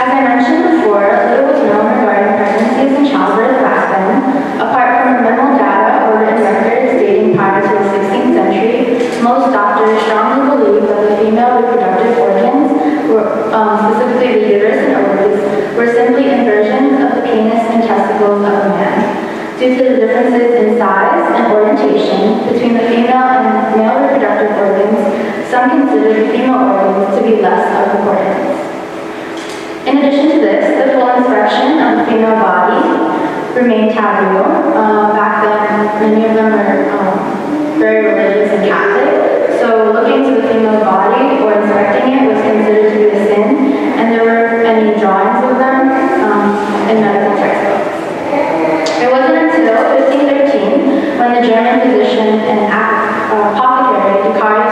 As I mentioned before, little was known regarding pregnancies and childbirth back then. Apart from the minimal data or written records dating prior to the 16th century, most doctors strongly believed that the female reproductive organs, specifically the uterus and ovaries, were simply inversions of the penis and testicles of a man. Due to the differences in size and orientation between the female and male reproductive organs, some considered the female organs to be less of importance. In addition to this, the full inspection of the female body remained taboo. Back then, many of them were very religious and Catholic, so looking to the female body or inspecting it was considered to be a sin, and there weren't any drawings of them in medical textbooks. It wasn't until 1513 when the German physician and apothecary Dejano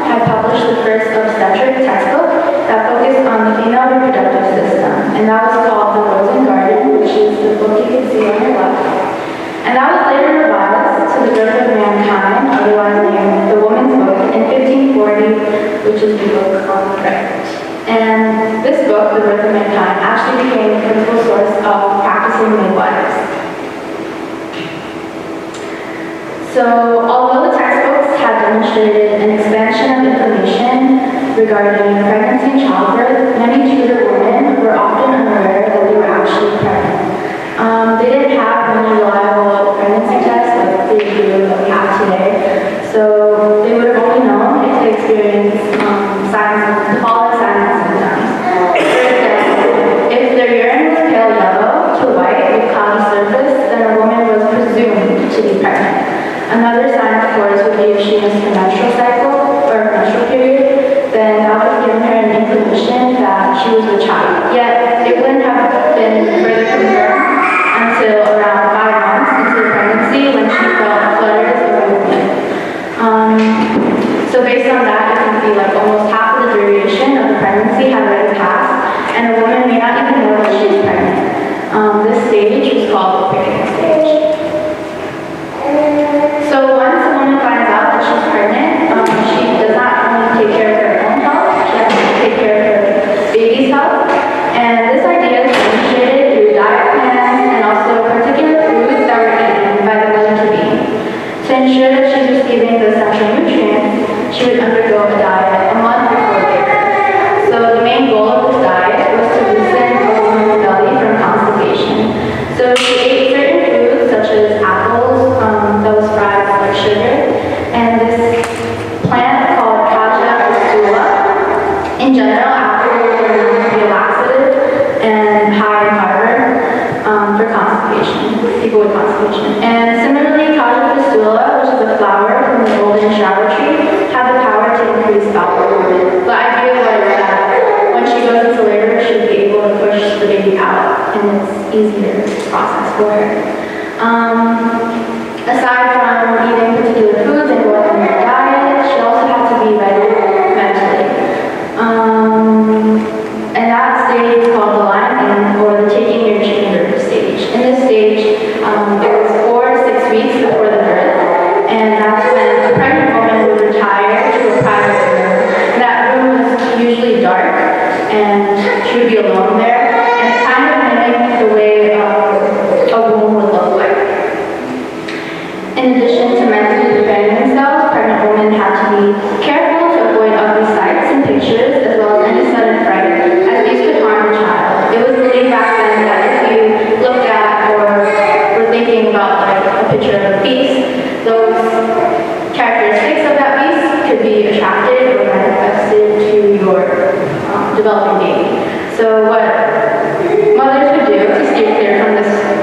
had published the first obstetric textbook that focused on the female reproductive system, and that was called The Rose and Garden, which is the book you can see on your left. And that was later revised to The Birth of Mankind, otherwise named The Woman's Book, in 1540, which is the book on the right. And this book, The Birth of Mankind, actually became the principal source of practicing midwives. So, although the textbooks had demonstrated an expansion of information regarding pregnancy and childbirth, many Tudor women were often unaware that they were actually pregnant. They didn't have many reliable pregnancy tests like that we have today, so they would have only known if they experienced the following signs and symptoms. For example, if their urine was pale yellow to white with cloudy surface, then a woman was presumed to be pregnant. Another sign, of course, would be if she missed her menstrual cycle or menstrual period, then that would have given her an inclination that she was with child. Yet, it wouldn't have been further confirmed until around 5 months into the pregnancy when she felt flutters of movement. So based on that, you can see like almost half of the duration of the pregnancy had already passed, and a woman may not even know that she's pregnant. This stage is called the pregnant stage. So once a woman finds out that she's pregnant, she does not only take care of her own health, she has to take care of her baby's health. And this idea is demonstrated through diet plans and also particular foods that were eaten by the mother-to-be. To ensure that she's receiving the essential nutrients, she would undergo a diet a month before labor. So the main goal of this diet was to loosen a woman's belly from constipation. So she ate certain foods such as apples that was fried with like sugar, and this plant called Caja fistula. In general, apples are known to be a laxative and high in fiber for constipation, people with constipation. And similarly, Caja fistula, which is a flower from the golden shower tree, had the power to increase bowel movement. The idea was that when she goes into labor, she'd be able to push the baby out, and it's easier process for her. Aside from eating particular foods and going on her diet, stage is called the lying-in, or the taking your chamber stage. In this stage, it was 4 to 6 weeks before the birth, and that's when a pregnant woman would retire to a private room. That room was usually dark, and she would be alone there, and it kind of mimicked the way a womb would look like. In addition to mentally preparing themselves, pregnant women had to be careful to avoid ugly sights and pictures, as well as any sudden fright, as these could harm the child. It was believed back then that if you looked at or were thinking about like a picture of a beast, those characteristics of that beast could be attracted or manifested to your developing baby. So what mothers would do to steer clear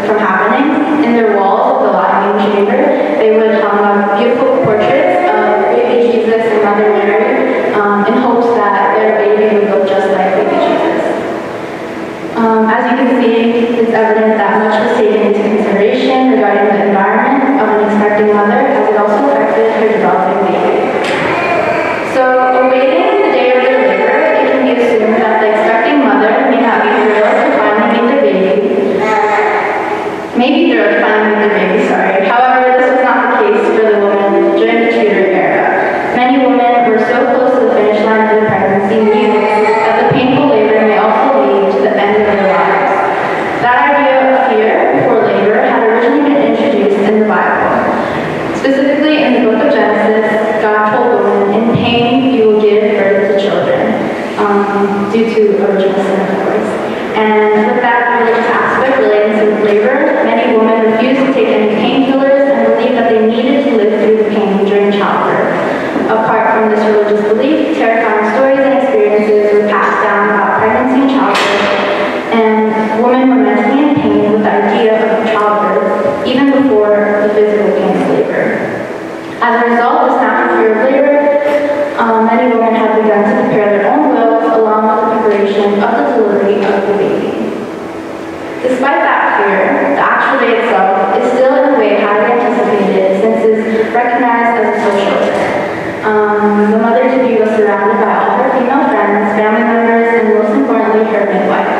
from happening, in their walls of the lying-in chamber, they would hang up beautiful portraits of baby Jesus and Mother Mary in hopes that their baby would look just like baby Jesus. As you can see, it's evident that much was taken into consideration regarding the environment of an expecting mother, as it also affected her developing baby. So, awaiting the day of their labor, it can be assumed that the expecting mother may not be thrilled to finally meet their baby. However, this was not the case for the woman during the Tudor era. Many women were so close to the finish line of their pregnancy knew that the painful labor may also lead to the end of their lives. That idea of fear before labor had originally been introduced in the Bible. Specifically in the book of Genesis, God told women, "In pain you will give birth to children," due to original sin, of course. And with that religious aspect relating to labor, many women refused to take any painkillers and believed that they needed to live through the pain during childbirth. Apart from this religious belief, terrifying stories and experiences were passed down about pregnancy and childbirth, and women were mentally in pain with the idea of childbirth, even before the physical pain of labor. As a result of this natural fear of labor, many women had begun to prepare their own wills along with the preparation of the delivery of the baby. Despite that fear, the actual day itself is still in a way highly anticipated since it's recognized as a social event. The mother-to-be was surrounded by all her female friends, family members, and most importantly, her midwife.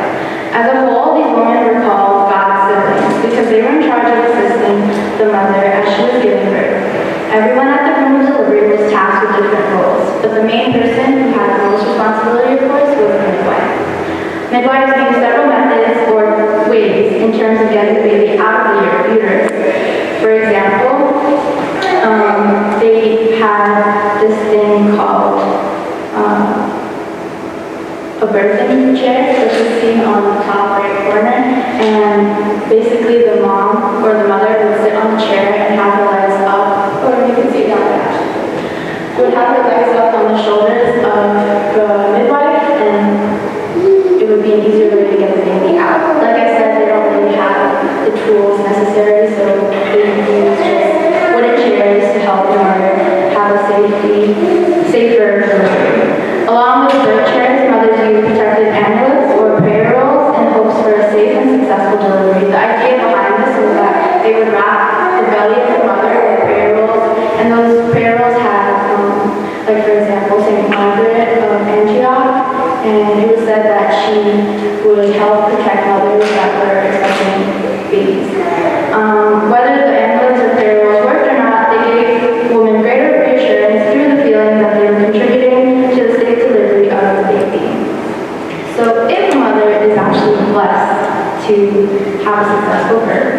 As a whole, these women were called God's siblings because they were in charge of assisting the mother as she was giving birth. Everyone at the room of delivery was tasked with different roles, but the main person who had the most responsibility, of course, was the midwife. Midwives use several methods or ways in terms of getting the baby out of the uterus. For example, they had this thing called a birthing chair, which is seen on the top right corner, and basically the mom or the mother would sit on the chair and have her legs up, or you can see it down there, would have her legs up on the shoulders of the midwife, and it would be an easier way to get the baby out. Like I said, they don't really have the tools necessary, so they use just wooden chairs to help the mother have a safer delivery. Along with the birth chairs, mothers use protective amulets or prayer rolls in hopes for a safe and successful delivery. The idea behind this was that they would wrap the belly of the mother with prayer rolls, and those prayer rolls had, like for example, St. Margaret of Antioch, and it was said that she would help protect mothers that were expecting babies. Whether the amulets or prayer rolls worked or not, they gave women greater reassurance through the feeling that they were contributing to the safe delivery of the baby. So if a mother is actually blessed to have a successful birth,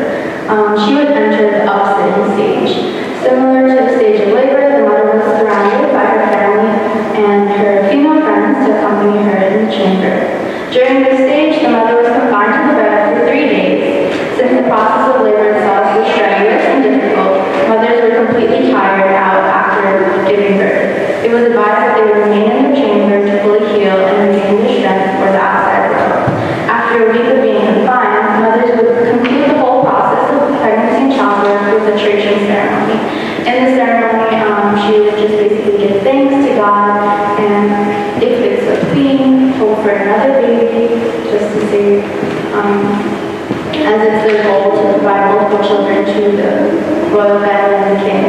she would enter the upsitting stage. Similar to the stage of labor, the mother was surrounded by her family and her female friends to accompany her in the chamber. During this stage, the mother was confined to the bed for 3 days. Since the process of labor itself was strenuous and difficult, mothers were completely tired out after giving birth. It was advised that they would remain in their chamber to fully heal and regain their strength for the outside world. After a week of being confined, mothers would complete the whole process of pregnancy and childbirth with a churching ceremony. In the ceremony, she would just basically give thanks to God, and if it's a queen, hope for another baby, just to say, as it's their goal to provide multiple children to the royal family and the king.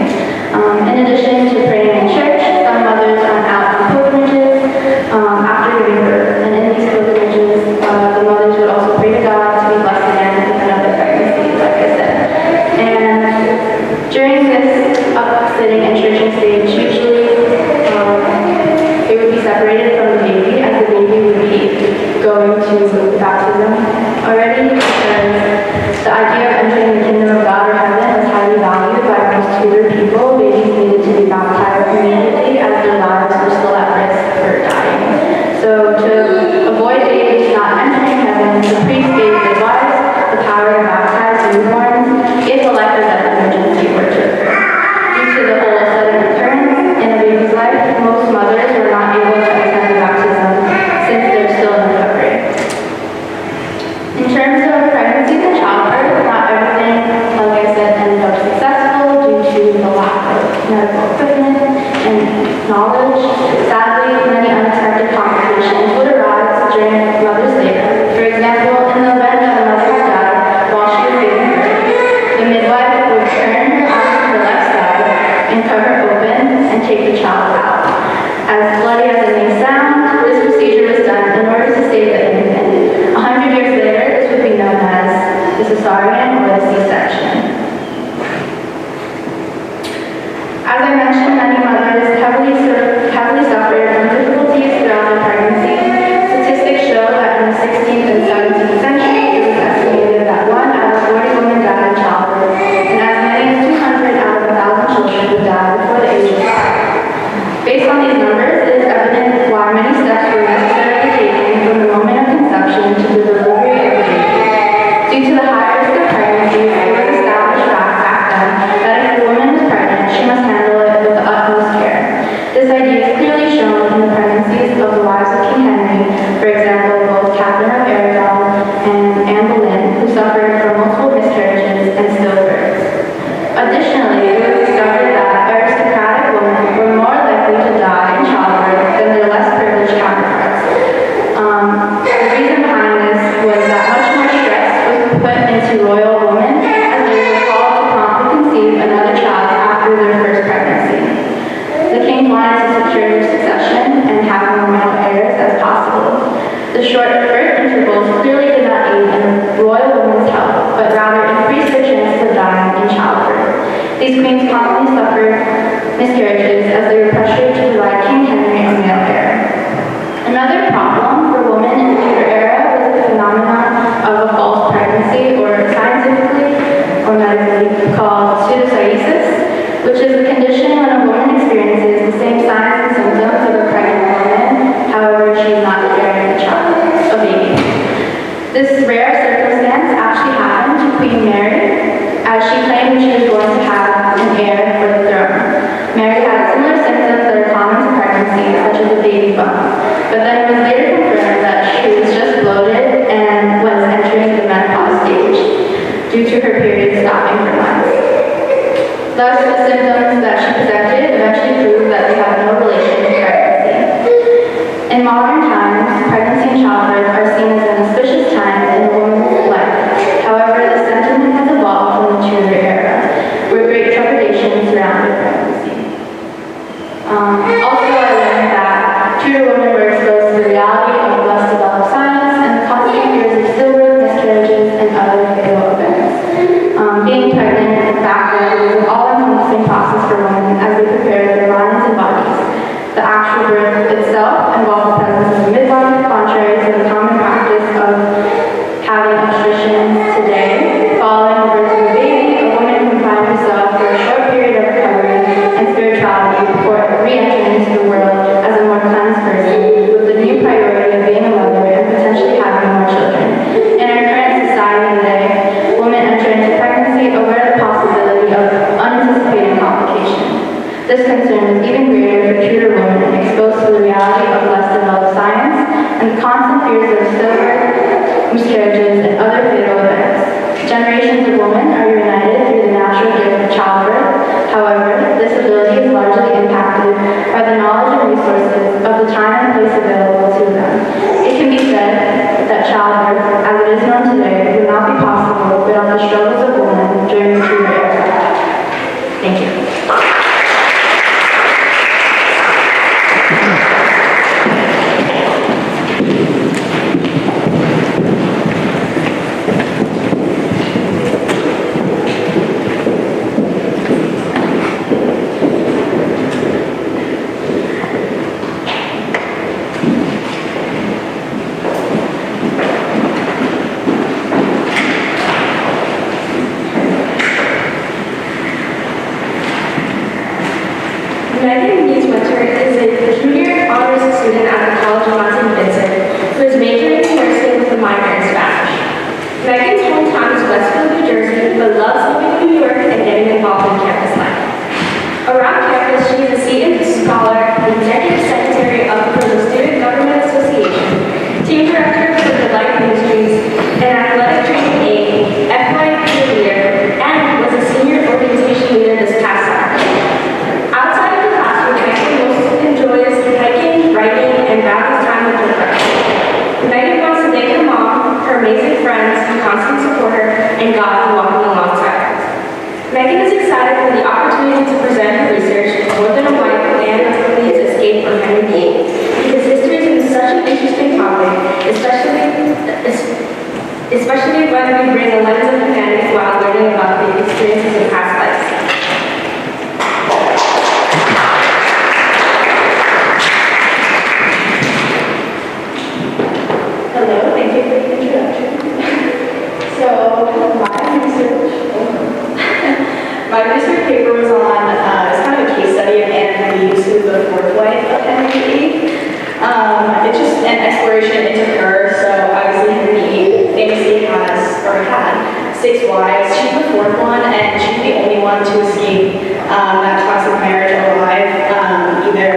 In addition to praying in church, some mothers went out on pilgrimages after giving birth, and in these pilgrimages, going to baptism already, because the idea of entering the kingdom of God or heaven was highly valued by most Tudor people. Babies needed to be baptized immediately as their lives were still at risk for dying. So to avoid babies not entering heaven, the priest gave midwives the power to baptize newborns if a life-or-death emergency were to occur. Due to the whole sudden occurrence in a baby's life, most mothers were not able to attend the baptism since they're still in recovery. In terms of pregnancies and childbirth, not everything, like I said, ended up successful due to the lack of medical equipment and knowledge. Sadly, many unexpected complications would arise during mother's labor. For example, in the event that a mother had died while she was giving birth, the midwife would turn her onto her left side and cut her open and take the child out. As bloody as it may sound, this procedure was done in order to save the infant. 100 years later, this would be known as the cesarean or the C-section. As I mentioned, many mothers heavily suffered from difficulties throughout their pregnancy. Statistics show that in the 16th and 17th century, it was estimated that 1 out of 40 women died in childbirth, and as many as 200 out of 1,000 children would die before the age of 5. Based on these numbers, it is evident why many steps were necessarily taken from the moment of conception to the delivery of the baby. Due to the high risk of pregnancy, it was established back then that if a woman was pregnant, she must handle it with the utmost care. This idea is clearly shown in the pregnancies of the wives of King Henry, for example, both Catherine of Aragon and Anne Boleyn, who suffered from multiple miscarriages and stillbirths. Additionally, it was discovered that aristocratic women were more likely to die in childbirth than their less privileged counterparts. The reason behind this was that much more stress was put into royal women as they were called to promptly conceive another child after their first pregnancy. The king wanted to secure their succession and have more male heirs as possible. The short birth intervals clearly did not aid in the royal woman's health, but rather increased their chances of dying in childbirth. These queens commonly suffered miscarriages as they were pressured to provide King Henry a male heir. Another problem for women in the Tudor era was the phenomenon of a false pregnancy, or scientifically or medically called pseudocyesis, which is the condition when a woman experiences the same signs and symptoms of a pregnant woman, however she is not carrying a baby. This rare circumstance actually happened to Queen Mary, as she claimed she was going to have an heir for the throne. Mary had similar symptoms that are common to pregnancy, such as a baby bump, but then it was later confirmed that she was just bloated and was entering the menopause stage due to her period stopping for months. Thus, the symptoms that she presented eventually proved that they have no relation to pregnancy. In modern times, pregnancy and childbirth are seen as an auspicious time in a woman's life. However, the sentiment has evolved from the Tudor era, where great trepidation especially when we bring a lens of humanity while learning about the experiences of past lives. Hello, thank you for the introduction. So, my research paper was on, it's kind of a case study of Anne Cleves, who's the fourth wife of Henry VIII. It's just an exploration into her. So obviously Henry VIII famously had 6 wives. She's the fourth one, and she's the only one to escape that toxic marriage alive, either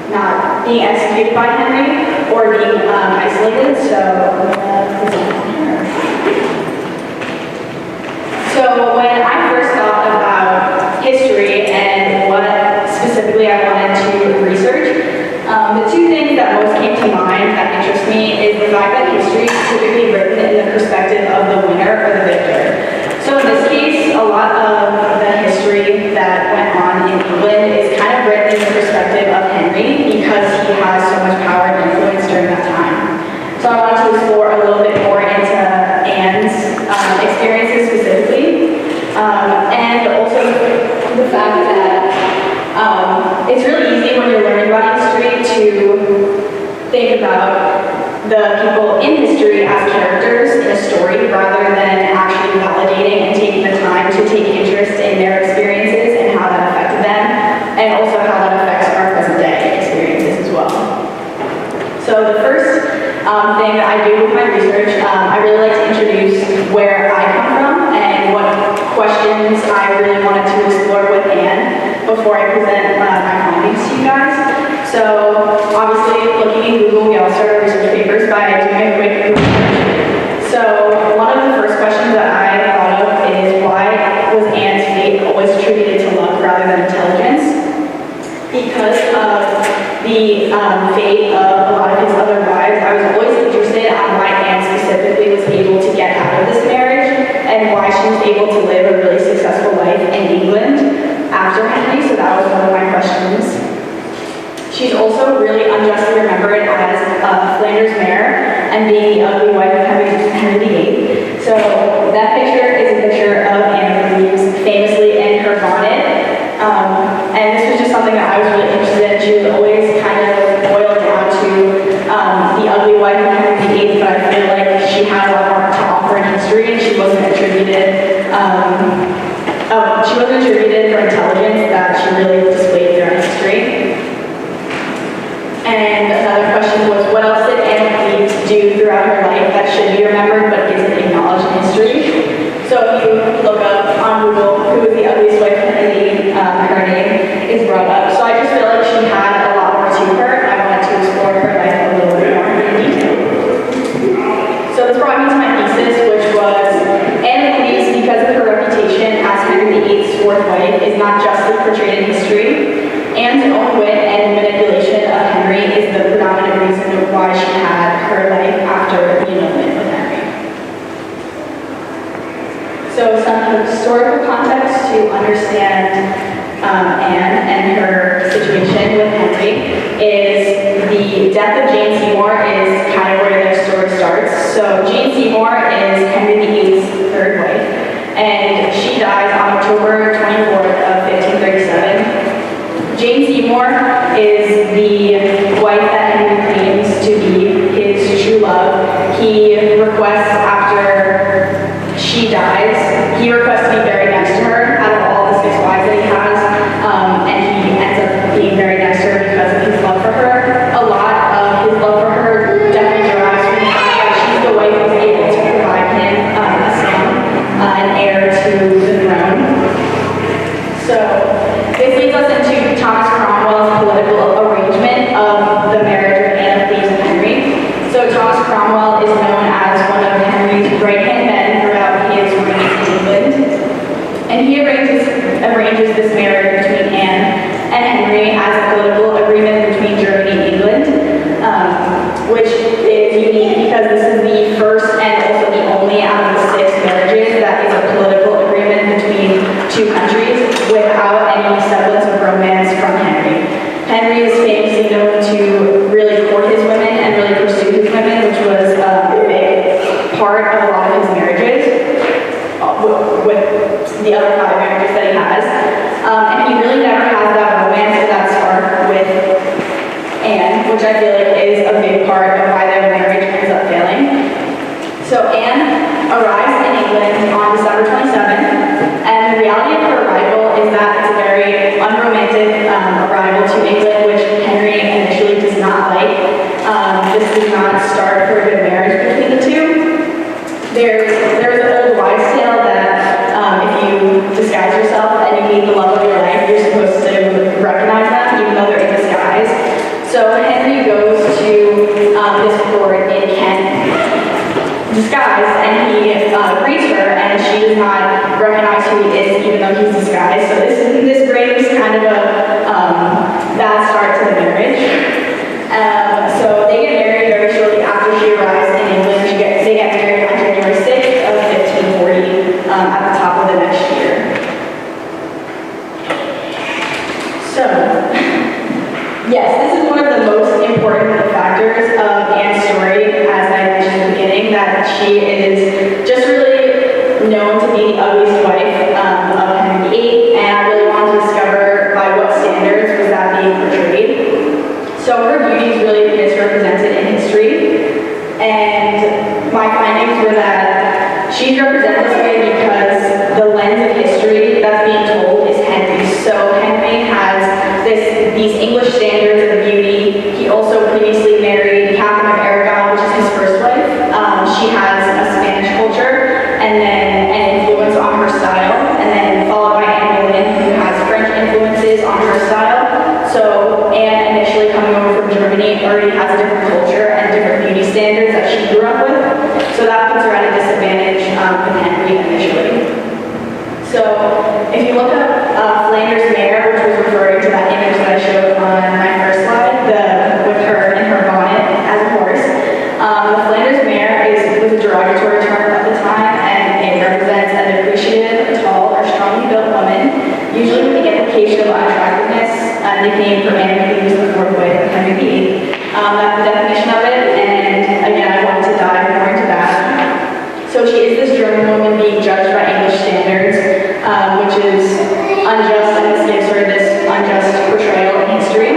not being executed by Henry or being isolated. So when I first thought about history and what specifically I wanted to research, the 2 things that most came to mind that interest me is the fact that history is typically written in the perspective of the winner or the victor. So in this case, a lot of the history that went on in England is kind of written in the perspective of Henry because he has so much power and influence during that time. So I wanted to explore a little bit more into Anne's experiences specifically, and also the fact that it's really easy when you're learning about history to think about the people in history as characters in a story rather than actually validating and taking the time to take interest in their experiences and how that affected them, and also how that affects our present day experiences as well. So the first thing that I do with my research, I really like to introduce where I come from and what questions I really wanted to explore with Anne before I present my findings to you guys. So obviously, looking in Google, we all start our research papers by doing a quick Google search. So one of the first questions that I thought of is why was Anne's fate always attributed to luck rather than intelligence? Because of the fate of a lot of his other wives, I was always interested on why Anne specifically was able to get out of this marriage and why she was able to live a really successful life in England after Henry, so that was one of my questions. She's also really unjustly remembered as Flanders Mare and being the ugly wife of Henry VIII. So that picture is a picture of Anne Cleves famously in her bonnet. And this was just something that I was really interested in. She was always kind of boiled down to the ugly wife of Henry VIII, but I feel like she had a lot more to offer in history, and she wasn't attributed for intelligence that she really displayed throughout history. And another question was, what else did Anne Cleves do throughout her life that should be remembered but isn't acknowledged in history? So if you look up on Google who is the ugliest wife of Henry VIII, her name is brought up. So I just feel like she had a lot more to her, and I wanted to explore her life a little bit more in detail. So this brought me to my thesis, which was Anne Cleves, because of her reputation as Henry VIII's fourth wife, is not justly portrayed in history. Anne's own wit and manipulation of Henry is the predominant reason why she had her life after the annulment with Henry. So some historical context to understand Anne and her situation with Henry is the death of Jane Seymour is kind of where their story starts. So Jane Seymour is Henry VIII's third wife, and she dies on October 24th of 1537. Jane Seymour is the wife that Henry claims to be his true love. He requests after she dies, he requests to be buried next to her out of all the 6 wives that he has, and he ends up being buried next to her because of his love for her. A lot of his love for her definitely derives from the fact that she's the wife who's able to provide him a son, an heir to the throne. So this leads us into Thomas Cromwell's political arrangement of the marriage of Anne Cleves and Henry. So Thomas Cromwell is known as one of Henry's right-hand men throughout his reign in England. And he arranges this marriage between Anne and Henry as a political agreement between Germany and England, which is unique because this is the first and also the only out of the 6 marriages that is a political agreement between 2 countries without any semblance of romance from Henry. Henry is famously known to really court his women and really pursue his women. does not start for a good marriage between the two. There's an old wives' tale that if you disguise yourself and you meet the love of your life, you're supposed to recognize them even though they're in disguise. So Henry goes to this court in Kent, disguised, and he greets her, and she does not recognize who he is even though he's disguised. So this brings kind of a bad start to the marriage. So they get married very shortly after she arrives in England. They get married on January 6th of 1540 at the top of the next year. So, yes, this is one of the most important factors of Anne's story, as I mentioned at the beginning, that she is just really known to be the ugliest wife of Henry VIII, and I really wanted to discover by what standards was that being portrayed. So her beauty is really misrepresented in history, and my findings were that she's represented this way because the lens of history that's being told is Henry's. So Henry has these English standards of beauty. He also previously married Catherine of Aragon, which is his first wife. She has a Spanish culture, and then an influence on her style, and then followed by Anne Boleyn, who has French influences on her style. So Anne, initially coming over from Germany, already has a different culture and different beauty standards that she grew up with. So that puts her at a disadvantage with Henry initially. So if you look up Flanders mare, which was referring to that image that I showed on my first slide, with her in her bonnet as a horse, the Flanders mare was a derogatory term at the time, and it represents an appreciative, tall, or strongly built woman, usually with the implication of unattractiveness, a nickname for Anne, who was the fourth wife of Henry VIII. That's the definition of it, and again, I wanted to dive more into that. So she is this German woman being judged by English standards, which is unjust, and this gives her this unjust portrayal in history.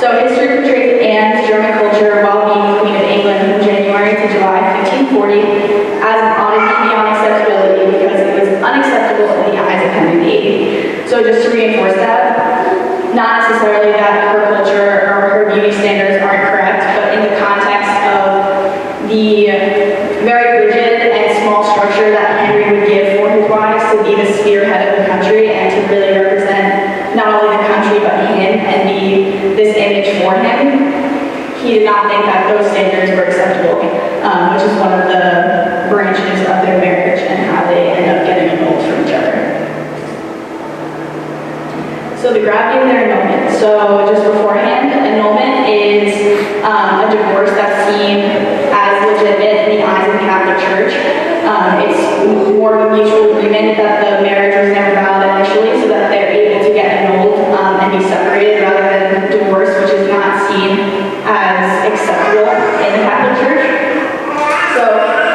So history portrays Anne's German culture while being Queen of England from January to July 1540 as an oddity beyond acceptability because it was unacceptable in the eyes of Henry VIII. So just to reinforce that, not necessarily that her culture or her beauty standards aren't correct, but in the context of the very rigid and small structure that Henry would give for his wives to be the spearhead of the country and to really represent not only the country but him and be this image for him, he did not think that those standards were acceptable, which is one of the branches of their marriage and how they end up getting annulled from each other. So the gravity of their annulment. So just beforehand, annulment is a divorce that's seen as legitimate in the eyes of the Catholic Church. It's more of a mutual agreement that the marriage was never valid initially, so that they're able to get annulled and be separated rather than divorce, which is not seen as acceptable in the Catholic Church. So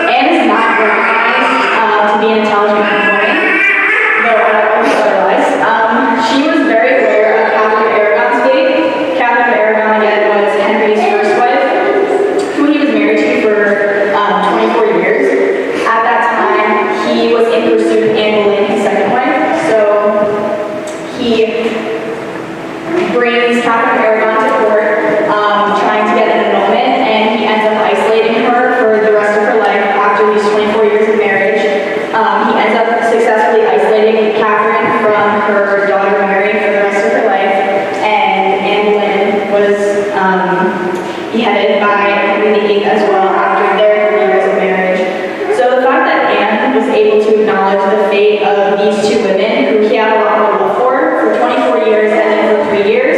Anne is not recognized to be an intelligent woman, though I don't think otherwise. She was very aware of Catherine of Aragon's fate. Catherine of Aragon, again, was Henry's first wife, who he was married to for 24 years. At that time, he was in pursuit of Anne Boleyn, his second wife. So he brings Catherine of Aragon to court, trying to get an annulment, and he ends up isolating her for the rest of her life after these 24 years of marriage. He ends up successfully isolating Catherine from her daughter Mary for the rest of her life, and Anne Boleyn was beheaded by Henry VIII as well after their 3 years of marriage. So the fact that Anne was able to acknowledge the fate of these two women, who he had a lot more love for 24 years and then for 3 years,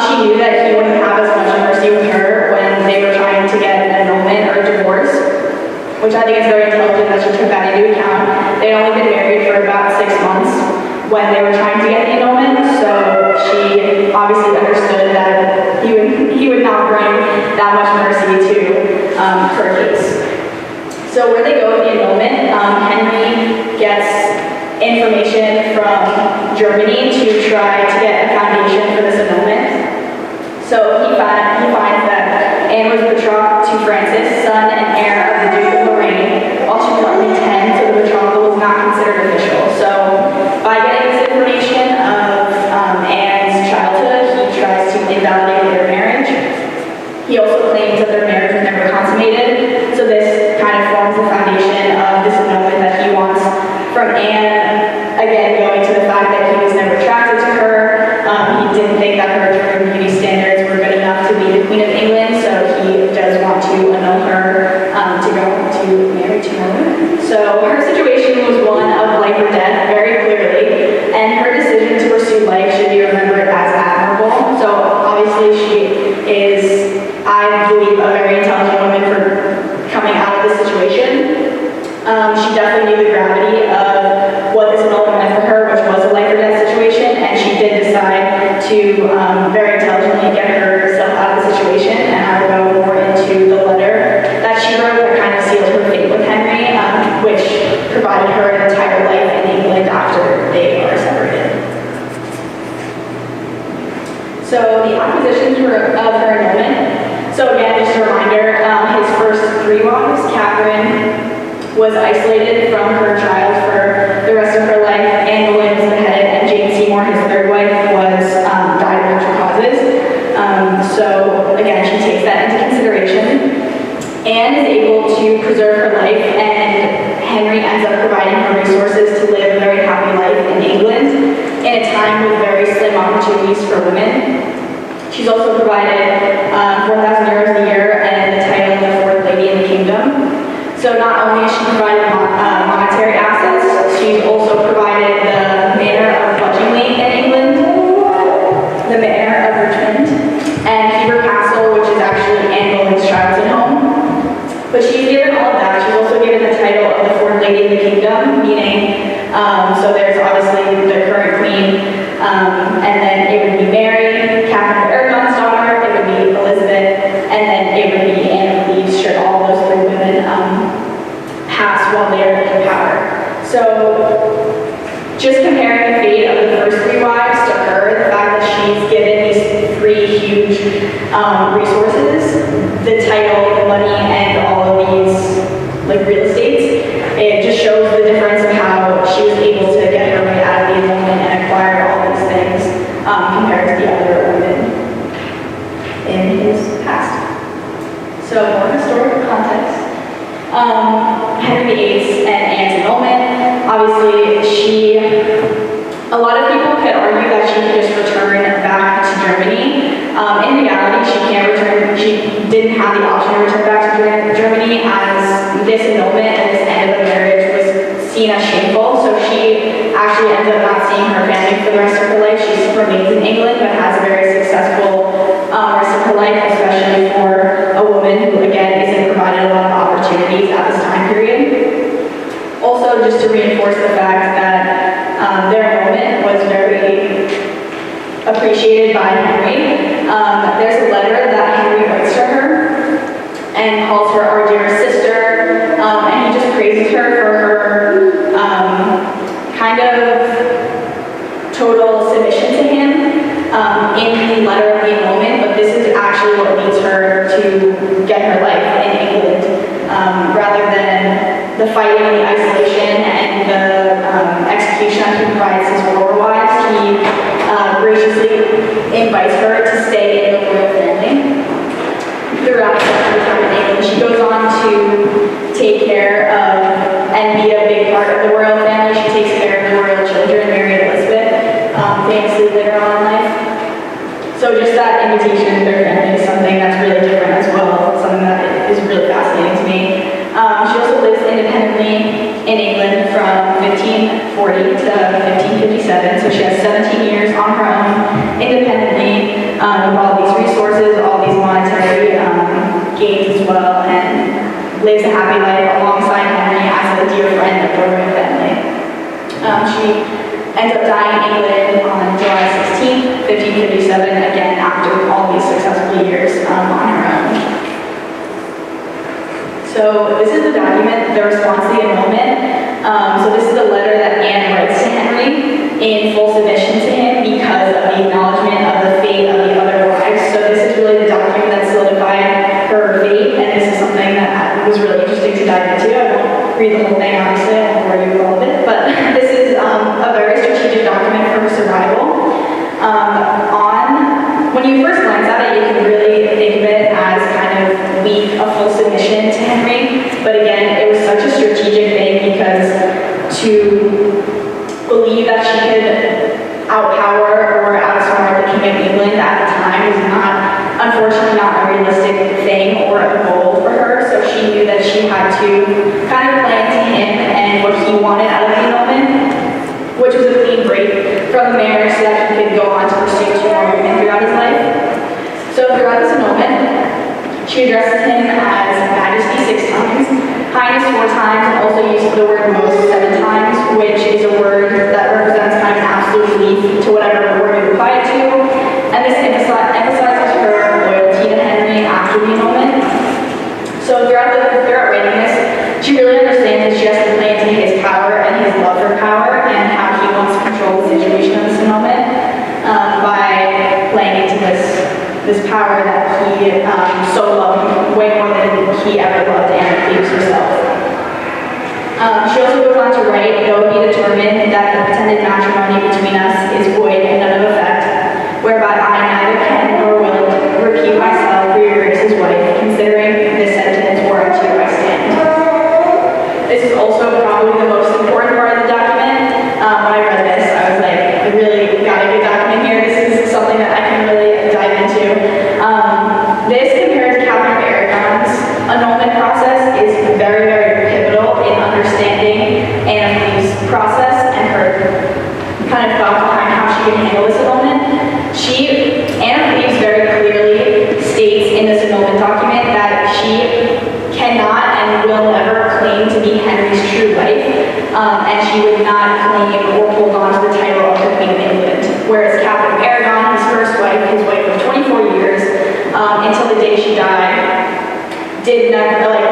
she knew that he wouldn't have as much mercy with her when they were trying to get an annulment or a divorce, which I think is very intelligent that she took that into account. They'd only been married for about 6 months when they were trying to get the annulment, so she obviously understood that he would not bring that much mercy to her case. So where they go with the annulment, Henry gets information from Germany to try to get a foundation for this annulment. So he finds that Anne was betrothed to Francis, son and heir of the Duke of Lorraine, while she was only 10, so the betrothal was not considered official. So by getting this information of Anne's childhood, he tries to invalidate their marriage. He also claims that was isolated from her child for the rest of her life. Anne Boleyn was beheaded, and Jane Seymour, his third wife, died of natural causes. So again, she takes that into consideration. Anne is able to preserve her life, and Henry ends up providing her resources to live a very happy life in England in a time with very slim opportunities for women. She's also provided 4,000 euros a year and the title of the fourth lady in the kingdom. So not only has she provided monetary assets, she's also provided the manor of Budgingley in England, the manor of Richmond, and Hever Castle, which is actually Anne Boleyn's childhood home. But she's given all of that. She's also given the title of the fourth lady in the kingdom, meaning, so there's obviously the current queen, and then it would be Mary, Catherine of Aragon's daughter, it would be Elizabeth, and then it would be Anne of Cleves, should all those three women pass while they're in power. So just comparing the fate of the first three wives to her, the fact that she's given these three huge resources, the title, the money, and all of these like real estates, it just shows the difference of how she was able to get her way out of the annulment and acquire all these things compared to the other women in his past. So more historical context. Henry VIII and Anne's annulment. Obviously, a lot of people could argue that she could just return back to Germany. In reality, she can't return. She didn't have the option to return back to Germany, as this annulment and this end of the marriage was seen as shameful. So she actually ends up not seeing her family for the rest of her life. She remains in England, but has a very successful rest of her life, especially for a woman who, again, isn't provided a lot of opportunities at this time period. Also, just to reinforce the fact that their annulment was very appreciated by Henry. There's a letter that Henry writes to her and calls her our dear sister, and he just praises her for her kind of total submission to him in the letter of the annulment, but this is actually what leads her to get her life in England, rather than the fighting and the isolation and the execution that he provides his former wives. He graciously invites her to stay in the royal family throughout her time in England. She goes on to take care of and be a big part of the royal family. She takes care of the royal children, Mary and Elizabeth, famously later on in life. So just that invitation to their family is something that's really different as well, something that is really fascinating to me. She also lives independently in England from 1540 to 1557, so she has 17 years on her own, independently, with all these resources, all these monetary gains as well, and lives a happy life alongside Henry as a dear friend of the royal family. She ends up dying in England on July 16th, 1557, again after all these successful years on her own. So this is the document, the response to the annulment. So this is the letter that Anne writes to Henry in full submission to him because of the acknowledgement of the fate of the other wives. So this is really the document that solidified her fate, and this is something that was really interesting to dive into. I won't read the whole thing, obviously, I won't bore you with all of it, but this is a very strategic document for her survival. When you first glance at it, you can really think of it as kind of weak, a full submission to Henry, but again, it was such a strategic thing because to believe that she could outpower or outsmart the King of England at the time was unfortunately not a realistic thing or a goal for her, so she knew that she had to kind of play into him and what he wanted out of the annulment, which was a clean break from the marriage so that he could go on to pursue two more women throughout his life. So throughout this annulment, she addresses him as Majesty 6 times, Highness 4 times, and also uses the word most 7 times, which is a word that represents kind of an absolute belief to whatever word you apply it to. And this emphasizes her loyalty to Henry after the annulment. So throughout writing this, she really understands that she has to play into his power and his love for power and how he wants to control the situation of this annulment by playing into this power that he so loved way more than he ever loved Anne of Cleves herself. She also goes on to write, "It will be determined that the pretended matrimony between us is void and none of effect, whereby I neither can nor will repute myself for your grace's wife, considering this sentence whereunto I stand." This is also probably the most important part of the document. When I read this, I was like, I really got a good document here. This is something that I can really dive into. This, compared to Catherine of Aragon's annulment process, is very, very pivotal in understanding Anne of Cleves' process and her kind of thought behind how she can handle this annulment. Anne of Cleves very clearly states in this annulment document that she cannot and will never claim to be Henry's true wife, and she would not claim or hold on to the title of the Queen of England. Whereas Catherine of Aragon, his first wife, his wife of 24 years, until the day she died,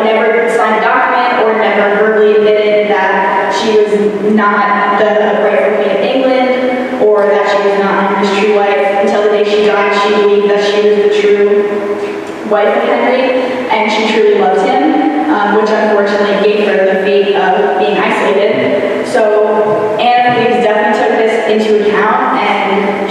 never signed a document or never verbally admitted that she was not the rightful Queen of England or that she was not Henry's true wife. Until the day she died, she believed that she was the true wife of Henry, and she truly loved him, which unfortunately gave her the fate of being isolated. So Anne of Cleves definitely took this into account, and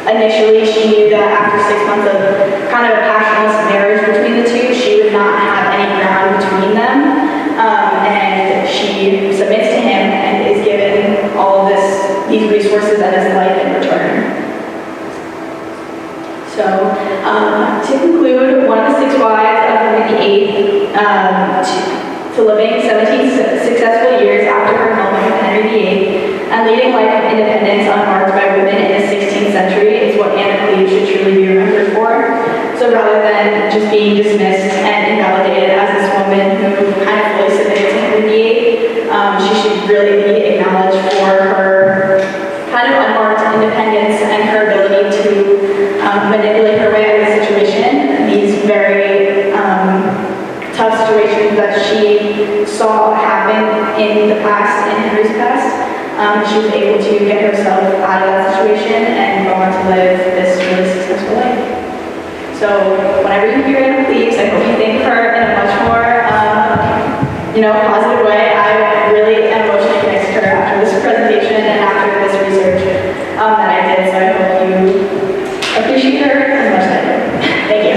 initially she knew that after 6 months of kind of a passionless marriage between the two, she would not have any ground between them, and she submits to him and is given all of these resources and his life in return. So, to conclude, one of the 6 wives of Henry VIII, to living 17 successful years after her annulment with Henry VIII, and leading life of independence unmarked by women in the 16th century is what Anne of Cleves should truly be remembered for. So rather than just being dismissed and invalidated as this woman who kind of fully submitted to Henry VIII, she should really be acknowledged for her kind of unmarked independence and her ability to manipulate her way out of the situation. These very tough situations that she saw happen in the past, in Henry's past, she was able to get herself out of that situation and go on to live this really successful life. So whenever you hear Anne of Cleves, I hope you think of her in a much more positive way. I really am emotionally connected to her after this presentation and after this research that I did, so I hope you appreciate her as much as I do. Thank you.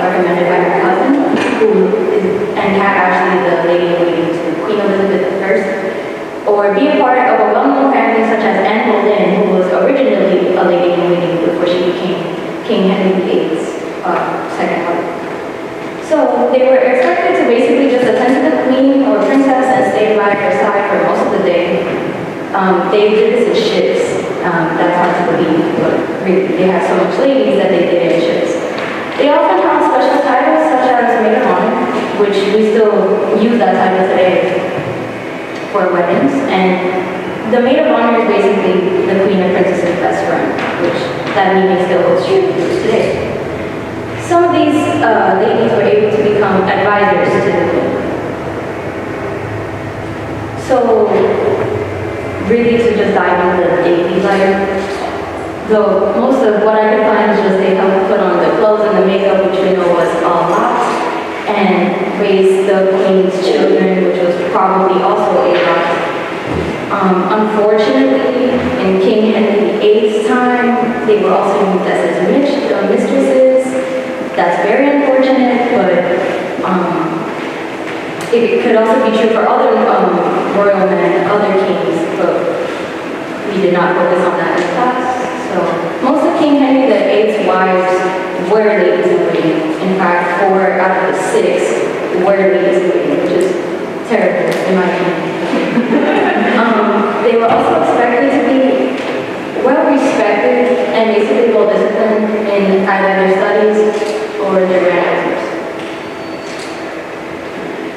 Recommended by her cousin, and Cat Ashley, the lady in waiting to the Queen of the they were expected to basically just attend to the queen or princess and stay by her side for most of the day. They did this in shifts. That's hard to believe, but really, they had so much ladies that they did it in shifts. They often held special titles such as maid of honor, which we still use that title today for weddings. And the maid of honor is basically the queen and princess's best friend, which that meaning still holds true today. Some of these ladies were able to become advisors to the queen. So, really to just dive into the daily life, though most of what I could find is just they helped put on the clothes and the makeup, which we know was a lot, and raise the queen's children, which was probably also a lot. Unfortunately, in King Henry VIII's time, they were also used as his mistresses. That's very unfortunate, but it could also be true for other royal men, other kings, but we did not focus on that in class. So most of King Henry VIII's wives were ladies in waiting. In fact, 4 out of the 6 were ladies in waiting, which is terrible in my opinion. They were also expected to be well respected and basically well disciplined in either their studies or their mannerisms.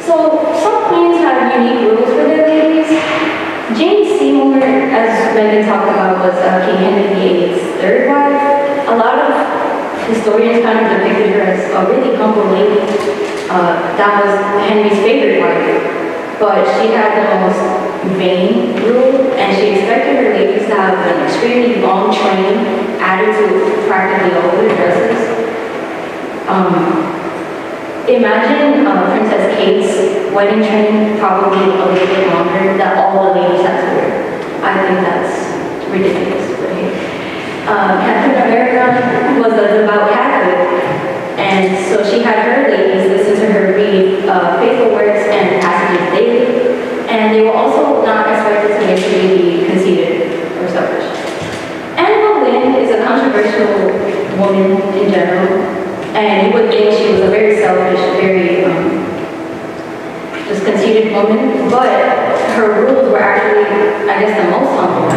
So some queens have unique rules for their ladies. Jane Seymour, as Megan talked about, was King Henry VIII's 3rd wife. A lot of historians kind of depicted her as a really humble lady. That was Henry's favorite wife. But she had the most vain rule, and she expected her ladies to have an extremely long train added to practically all of their dresses. Imagine Princess Kate's wedding train, probably a little bit longer, that all the ladies had to wear. I think that's ridiculous, but hey. Catherine of Aragon was a devout Catholic, and so she had her ladies listen to her read faithful words and passages daily, and they were also not expected to basically be conceited or selfish. Anne Boleyn is a controversial woman in general, and you would think she was a very selfish, very just conceited woman, but her rules were actually, I guess, the most humble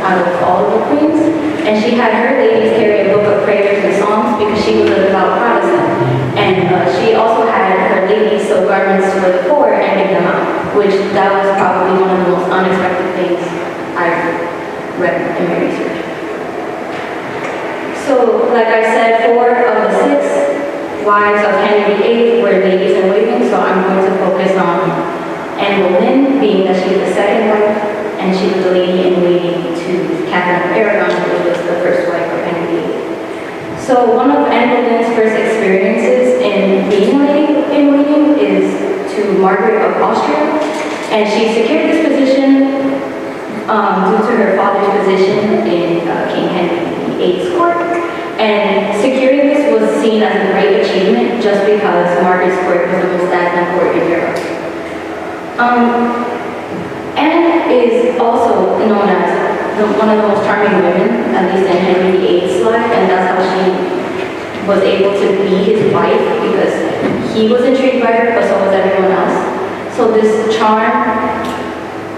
out of all of the queens. And she had her ladies carry a book of prayers and songs because she was a devout Protestant. And she also had her ladies sew garments for the poor and give them out, which that was probably one of the most unexpected things I've read in my research. So, like I said, 4 of the 6 wives of Henry VIII were ladies in waiting, so I'm going to focus on Anne Boleyn, being that she was the 2nd wife, and she was the lady in waiting to Catherine of Aragon, which was the 1st wife of Henry VIII. So one of Anne Boleyn's first experiences in being a lady in waiting is to Margaret of Austria, and she secured this position due to her father's position in King Henry VIII's court. And securing this was seen as a great achievement just because Margaret's court was the most advanced court in Europe. Anne is also known as one of the most charming women, at least in Henry VIII's life, and that's how she was able to be his wife because he was intrigued by her, but so was everyone else. So this charm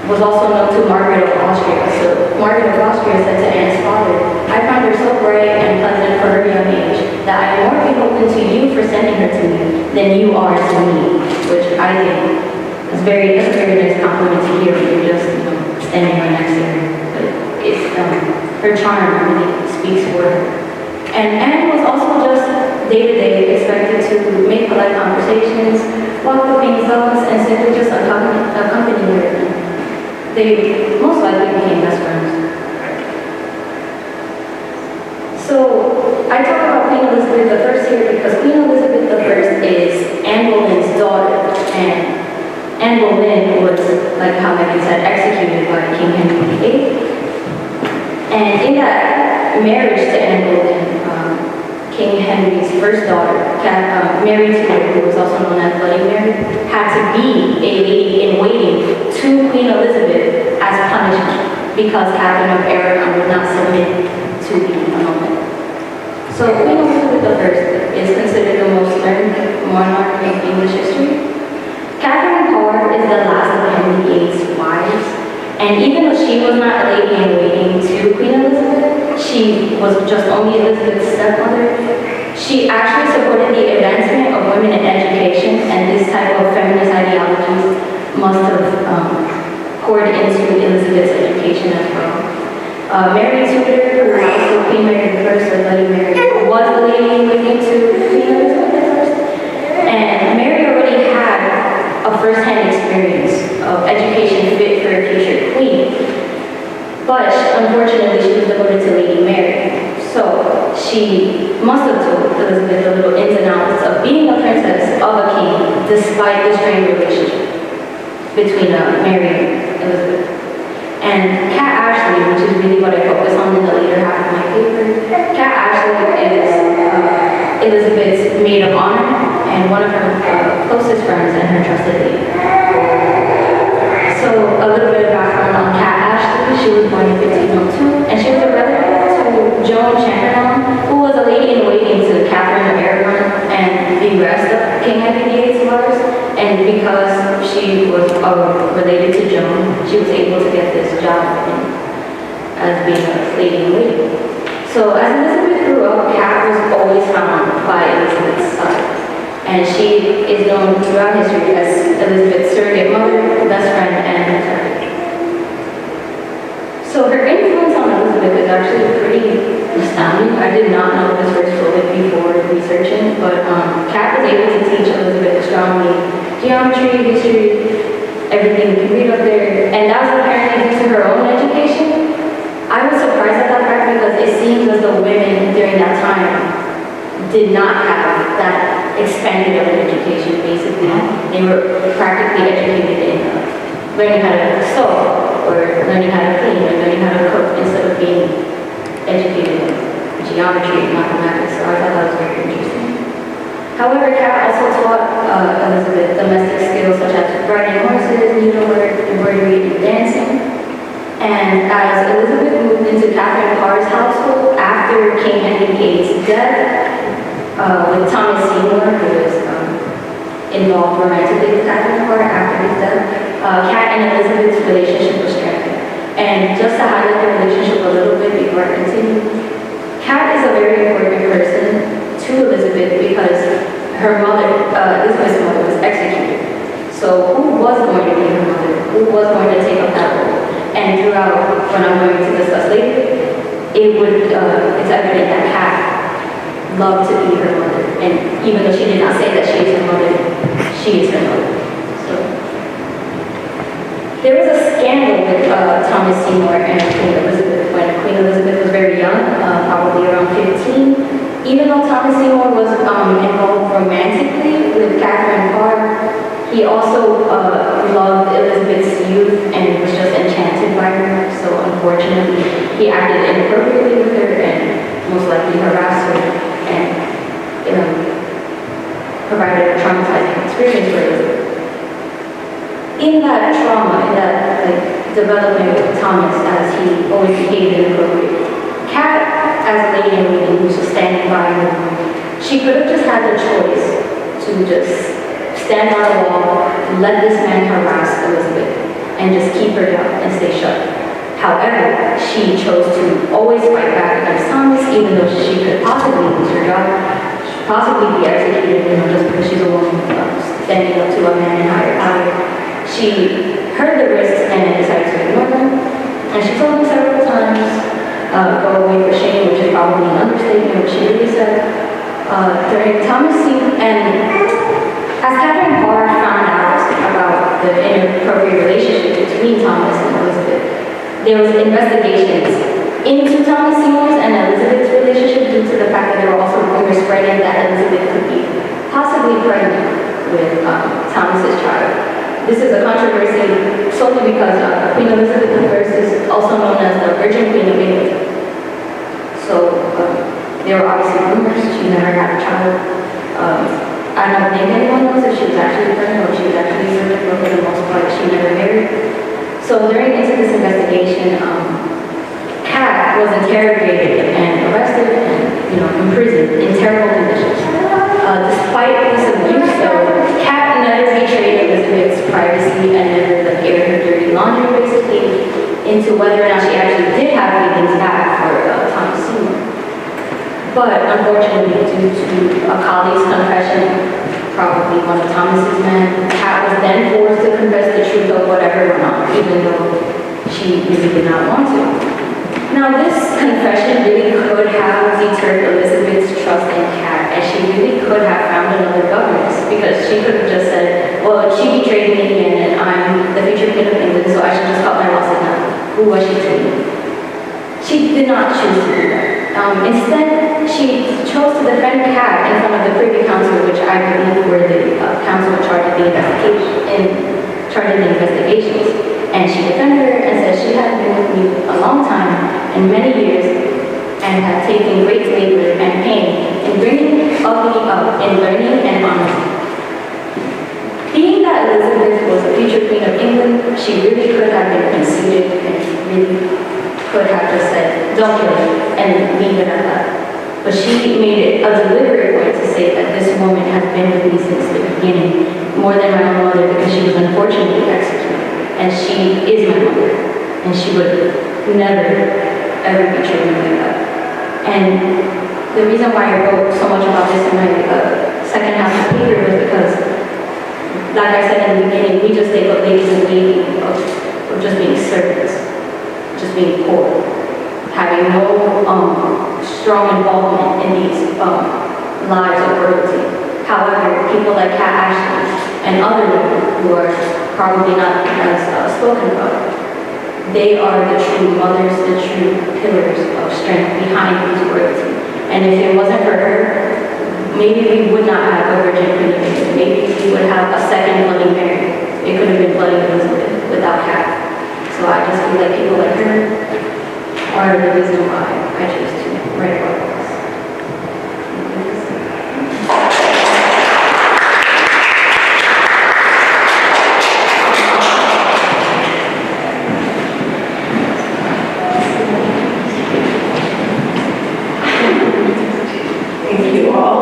was also known to Margaret of Austria. So Margaret of Austria said to Anne's father, "I find her so bright and pleasant for her young age that I am more beholden to you for sending her to me than you are to me," which I think is that's a very nice compliment to hear when you're just standing right next to her. But it's her charm really speaks for her. And Anne was also just day-to-day expected to make polite conversations, walk the queen's dogs, and simply just accompany her. They most likely became best friends. So I talk about Queen Elizabeth I here because Queen Elizabeth I is Anne Boleyn's daughter, and Anne Boleyn was, like how Megan said, executed by King Henry VIII. And in that marriage to Anne Boleyn, King Henry's first daughter, Mary Tudor, who was also known as Bloody Mary, had to be a lady in waiting to Queen Elizabeth as punishment because Catherine of Aragon would not submit to the annulment. So Queen Elizabeth I is considered the most learned monarch learning English history. Catherine Parr is the last of Henry VIII's wives, and even though she was not a lady in waiting to Queen Elizabeth, she was just only Elizabeth's stepmother. She actually supported the advancement of women in education, and this type of feminist ideologies must have poured into Elizabeth's education as well. Mary Tudor, who was also Queen Mary I, or Bloody Mary, was the lady in waiting to Queen Elizabeth I. And Mary already had a first-hand experience of education fit for a future queen. But unfortunately, she was devoted to Lady Mary. So she must have told Elizabeth the little ins and outs of being a princess of a king, despite the strained relationship between Mary and Elizabeth. And Cat Ashley, which is really what I focus on in the later half of my paper, Cat Ashley is Elizabeth's maid of honor and one of her closest friends and her trusted lady. So a little bit of background on Cat Ashley. She was born in 1502, and she was a relative to Joan Chamberlain, who was a lady in waiting to Catherine of Aragon and the rest of King Henry VIII's wives. And because she was related to Joan, she was able to get this job as being a lady in waiting. So as Elizabeth grew up, Cat was always found by Elizabeth's side. And she is known throughout history as Elizabeth's surrogate mother, best friend, and mentor. So her influence on Elizabeth is actually pretty astounding. I did not know this first fully before researching, but Cat was able to teach Elizabeth astronomy, geometry, history, everything you can read up there, and that was apparently due to her own education. I was surprised at that fact because it seems as though women during that time did not have that expanded of an education, basically. They were practically educated in learning how to sew, or learning how to clean, or learning how to cook, instead of being educated in geometry and mathematics, so I thought that was very interesting. However, Cat also taught Elizabeth domestic skills such as riding horses, needlework, embroidery, and dancing. And as Elizabeth moved into Catherine Parr's household after King Henry VIII's death, with Thomas Seymour, who was involved romantically with Catherine Parr after his death, Cat and Elizabeth's relationship was strengthened. And just to highlight the relationship a little bit before I continue, Cat is a very important person to Elizabeth because her mother, Elizabeth's mother, was executed. So who was going to be her mother? Who was going to take up that role? And throughout, when I'm going to discuss later, it's evident that Cat loved to be her mother. And even though she did not say that she is her mother, she is her mother. So there was a scandal with Thomas Seymour and Queen Elizabeth when Queen Elizabeth was very young, probably around 15. Even though Thomas Seymour was involved romantically with Catherine Parr, he also loved Elizabeth's youth and was just enchanted by her. So unfortunately, he acted inappropriately with her and most likely harassed her and provided a traumatizing experience for Elizabeth. In that trauma, in that development with Thomas as he always behaved inappropriately, Cat, as a lady in waiting who was just standing by her, she could have just had the choice to just stand on a wall, let this man harass Elizabeth, and just keep her down and stay shut. However, she chose to always fight back against Thomas, even though she could possibly lose her job, possibly be executed, just because she's a woman standing up to a man in higher power. She heard the risks and decided to ignore them, and she told me several times, go away for shame, which is probably an understatement, what she really said. During Thomas Seymour, and as Catherine Parr found out about the inappropriate relationship between Thomas and Elizabeth, there was investigations into Thomas Seymour's and Elizabeth's relationship due to the fact that there were also rumors spreading that Elizabeth could be possibly pregnant with Thomas's child. This is a controversy solely because Queen Elizabeth I is also known as the Virgin Queen of England. So there were obviously rumors. She never had a child. I don't think anyone knows if she was actually pregnant or if she was actually virgin, but for the most part, she never married. So during into this investigation, Cat was interrogated and arrested and imprisoned in terrible conditions. Despite this abuse, though, But unfortunately, due to a colleague's confession, probably one of Thomas's men, Kat was then forced to confess the truth of whatever went on, even though she really did not want to. Now, this confession really could have deterred Elizabeth's trust in Kat, and she really could have found another governess, because she could have just said, well, she betrayed me again, and I'm the future Queen of England, so I should just cut my losses now. Who was she to me? She did not choose to do that. Instead, she chose to defend Kat in front of the Privy Council, which I believe were the council in charge of the investigations. And she defended her and said she had been with me a long time, and many years, and had taken great labor and pain in bringing me up in learning and honor. Being that Elizabeth was the future Queen of England, she really could have been conceited and really could have just said, don't kill me, and leave it at that. But she made it a deliberate point to say that this woman has been with me since the beginning, more than my own mother, because she was unfortunately executed. And she is my mother, and she would never, ever betray me like that. And the reason why I wrote so much about this in my second half of the paper was because, like I said in the beginning, we just take up ladies and ladies of just being servants, just being poor, having no strong involvement in these lives of royalty. However, people like Kat Ashley and other women who are probably not as spoken about, they are the true mothers, the true pillars of strength behind these royalty. And if it wasn't for her, maybe we would not have a Virgin Queen of England. Maybe we would have a second Bloody Mary. It could have been Bloody Elizabeth without Kat. So I just feel like people like her are the reason why I chose to write about this. Thank you all.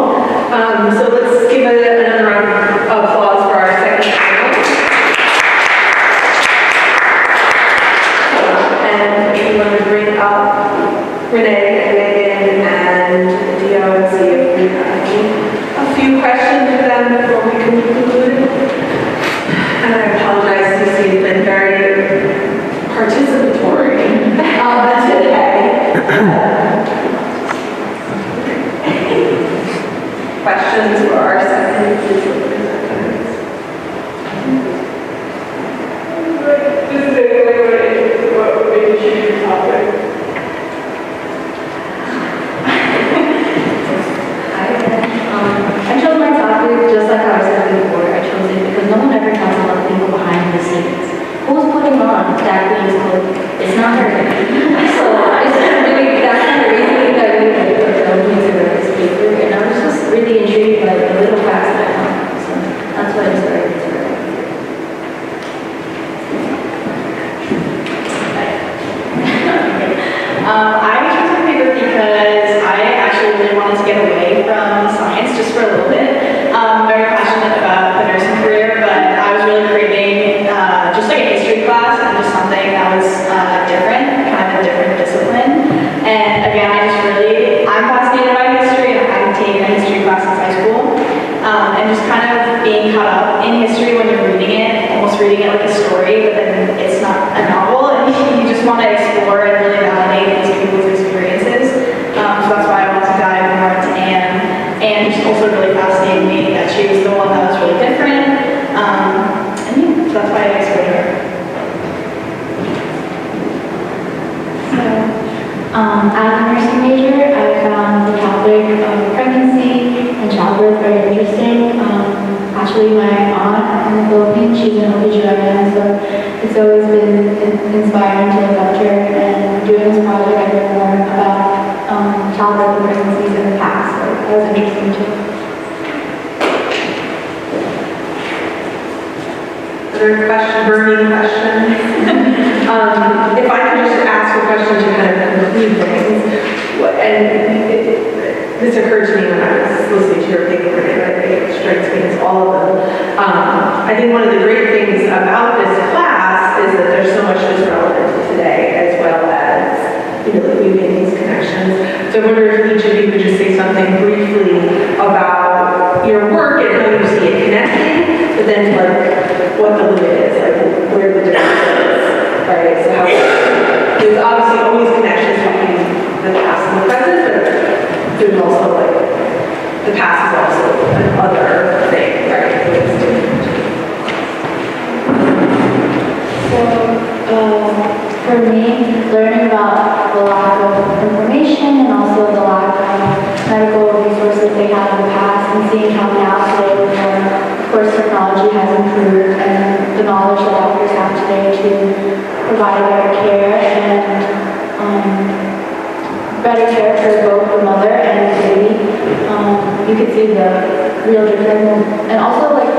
So let's give another round of applause for our second panel. And we want to bring up Renee and Megan and Dejano and see if we have a few questions for them before we conclude. And I apologize, Cece has been very participatory today. Questions for our second presenters? Just a what would make you choose your topic? I chose my topic just like I was saying before. I chose it because no one ever talks about the people behind the scenes. Who's putting on that queen's clothing? It's not her. So it's really, that's kind of the reason that we put me to this paper. And I was just really intrigued by the little facts that I found. So that's what inspired me to write. I chose my paper because I actually really wanted to get away from science just for a little bit. I'm very passionate about the nursing career, but I was really craving just like a history class and just something that was different, kind of a different discipline. And again, I'm fascinated by history, and I hadn't taken a history class since high school. And just kind of being caught up in history when you're reading it, almost reading it like a story, but then it's not a novel, and you just want to explore and really validate these people's experiences. So that's why I wanted to dive more into Anne, and just also really fascinated me that she was the one that was really different. And yeah, so that's why I explored her. As a nursing major, I found the topic of pregnancy and childbirth very interesting. Actually, my aunt in the Philippines, she's an OB/GYN, so it's always been inspiring to look up to her. And doing this project, I learned more about childbirth and pregnancies in the past, so that was interesting too. Other question, burning questions? If I could just ask a question to kind of conclude things, this occurred to me when I was listening to your paper, and I think it strikes me as all of them. I think one of the great things about this class is that there's so much that's relevant to today, as well as, really we made these connections. So I wonder if each of you could just say something briefly about your work and how you see it connecting, but then like what the limit is, like where the difference is, right? So how there's obviously always connections between the past and the present, but there's also like the past is also another thing, right? For me, learning about the lack of information and also the lack of medical resources they had in the past and seeing how now today, of course, technology has improved and the knowledge that doctors have today to provide better care and better care for both the mother and the baby. You can see the real difference. And also, like,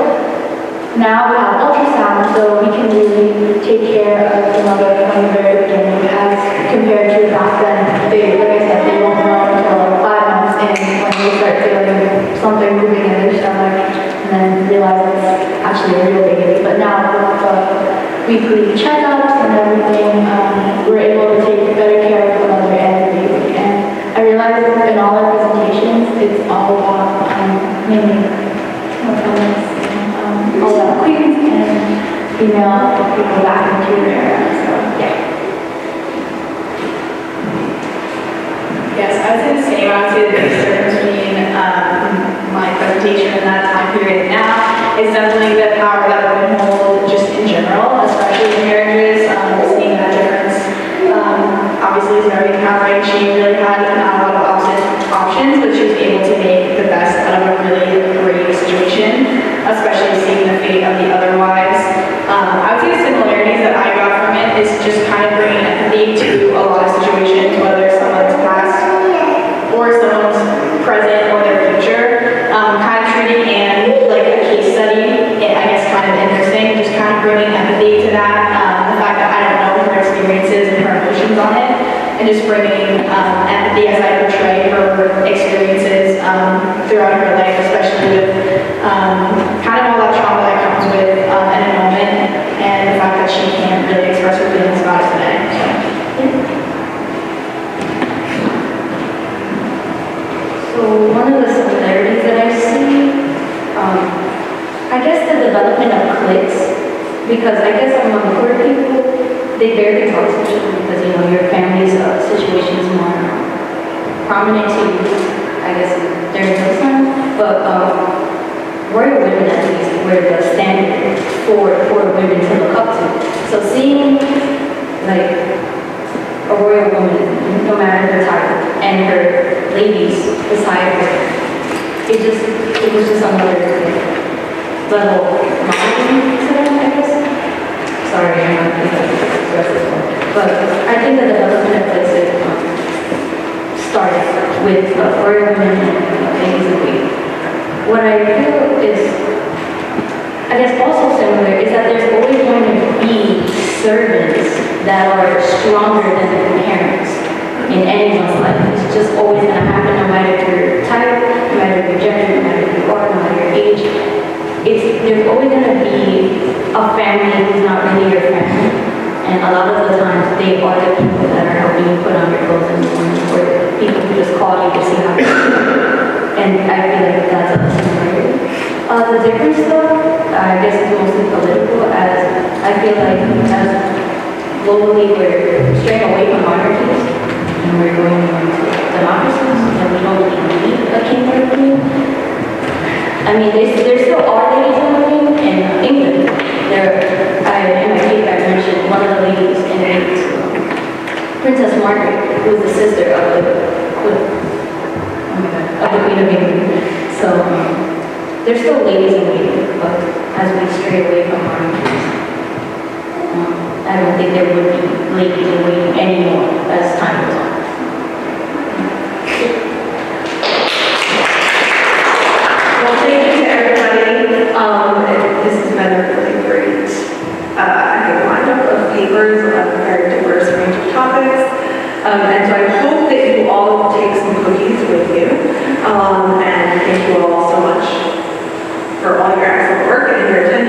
now we have ultrasound, so we can really take care of the mother from the very beginning as compared to back then. They, like I said, they won't know until 5 months in when they start feeling something moving in their stomach and then realize it's actually a real baby. But now with the weekly checkups and everything, we're able to take better care of the mother and the baby. And I realize in all our presentations, it's all about mainly all about queens and female people back into your era. So, yeah. Yes, I would say the same. I would say the biggest difference between my presentation in that time period and now is definitely the power that women hold just in general, especially in marriages. Seeing that difference obviously is very empowering. She really had not a lot of options, but she was able to make the best out of a really great situation, especially seeing the fate of the other wives. I would say the similarities that I got from it is just kind of bringing empathy to a lot of situations, whether someone's past or someone's present or their future. Kind of treating Anne like a case study, I guess kind of interesting, just kind of bringing empathy to that, the fact that I don't know her experiences and her emotions on it, and just bringing empathy as I portray her experiences throughout her life, especially with kind of all that trauma that comes with an annulment and the fact that she can't really express her feelings about it today. So one of the similarities that I see, I guess the development of cliques, because I guess among poor people, they barely talk to each other because, you know, your family's situation is more prominent to you, I guess, during those times. But royal women, at least, were the standard for women to look up to. So seeing, like, a royal woman, no matter her title, and her ladies beside her, it was just another level of modeling to them, I guess. Sorry, I'm not going to express this one. But I think the development of places started with royal women and ladies and queens. What I feel is, I guess also similar, is that there's always going to be servants that are stronger than their parents in anyone's life. It's just always going to happen no matter your type, no matter your gender, no matter who you are, no matter your age. There's always going to be a family who's not really your family. And a lot of the times, they are the people that are helping you put on your clothes in the morning, or people who just call you to see how you're doing. And I feel like that's a similarity. The difference though, I guess it's mostly political, as I feel like as globally we're straying away from monarchies and we're going into democracies, and we don't really need a king or a queen. I mean, there still are ladies in waiting in England. In my paper I mentioned one of the ladies in Princess Margaret, who was the sister of the Queen of England. So there's still ladies in waiting, but as we stray away from monarchies, I don't think there would be ladies in waiting anymore as time goes on. Well, thank you to everybody. This has been a really great, I think, lineup of papers on a very diverse range of topics. And so I hope that you all take some cookies with you. And thank you all so much for all your excellent work and your attention.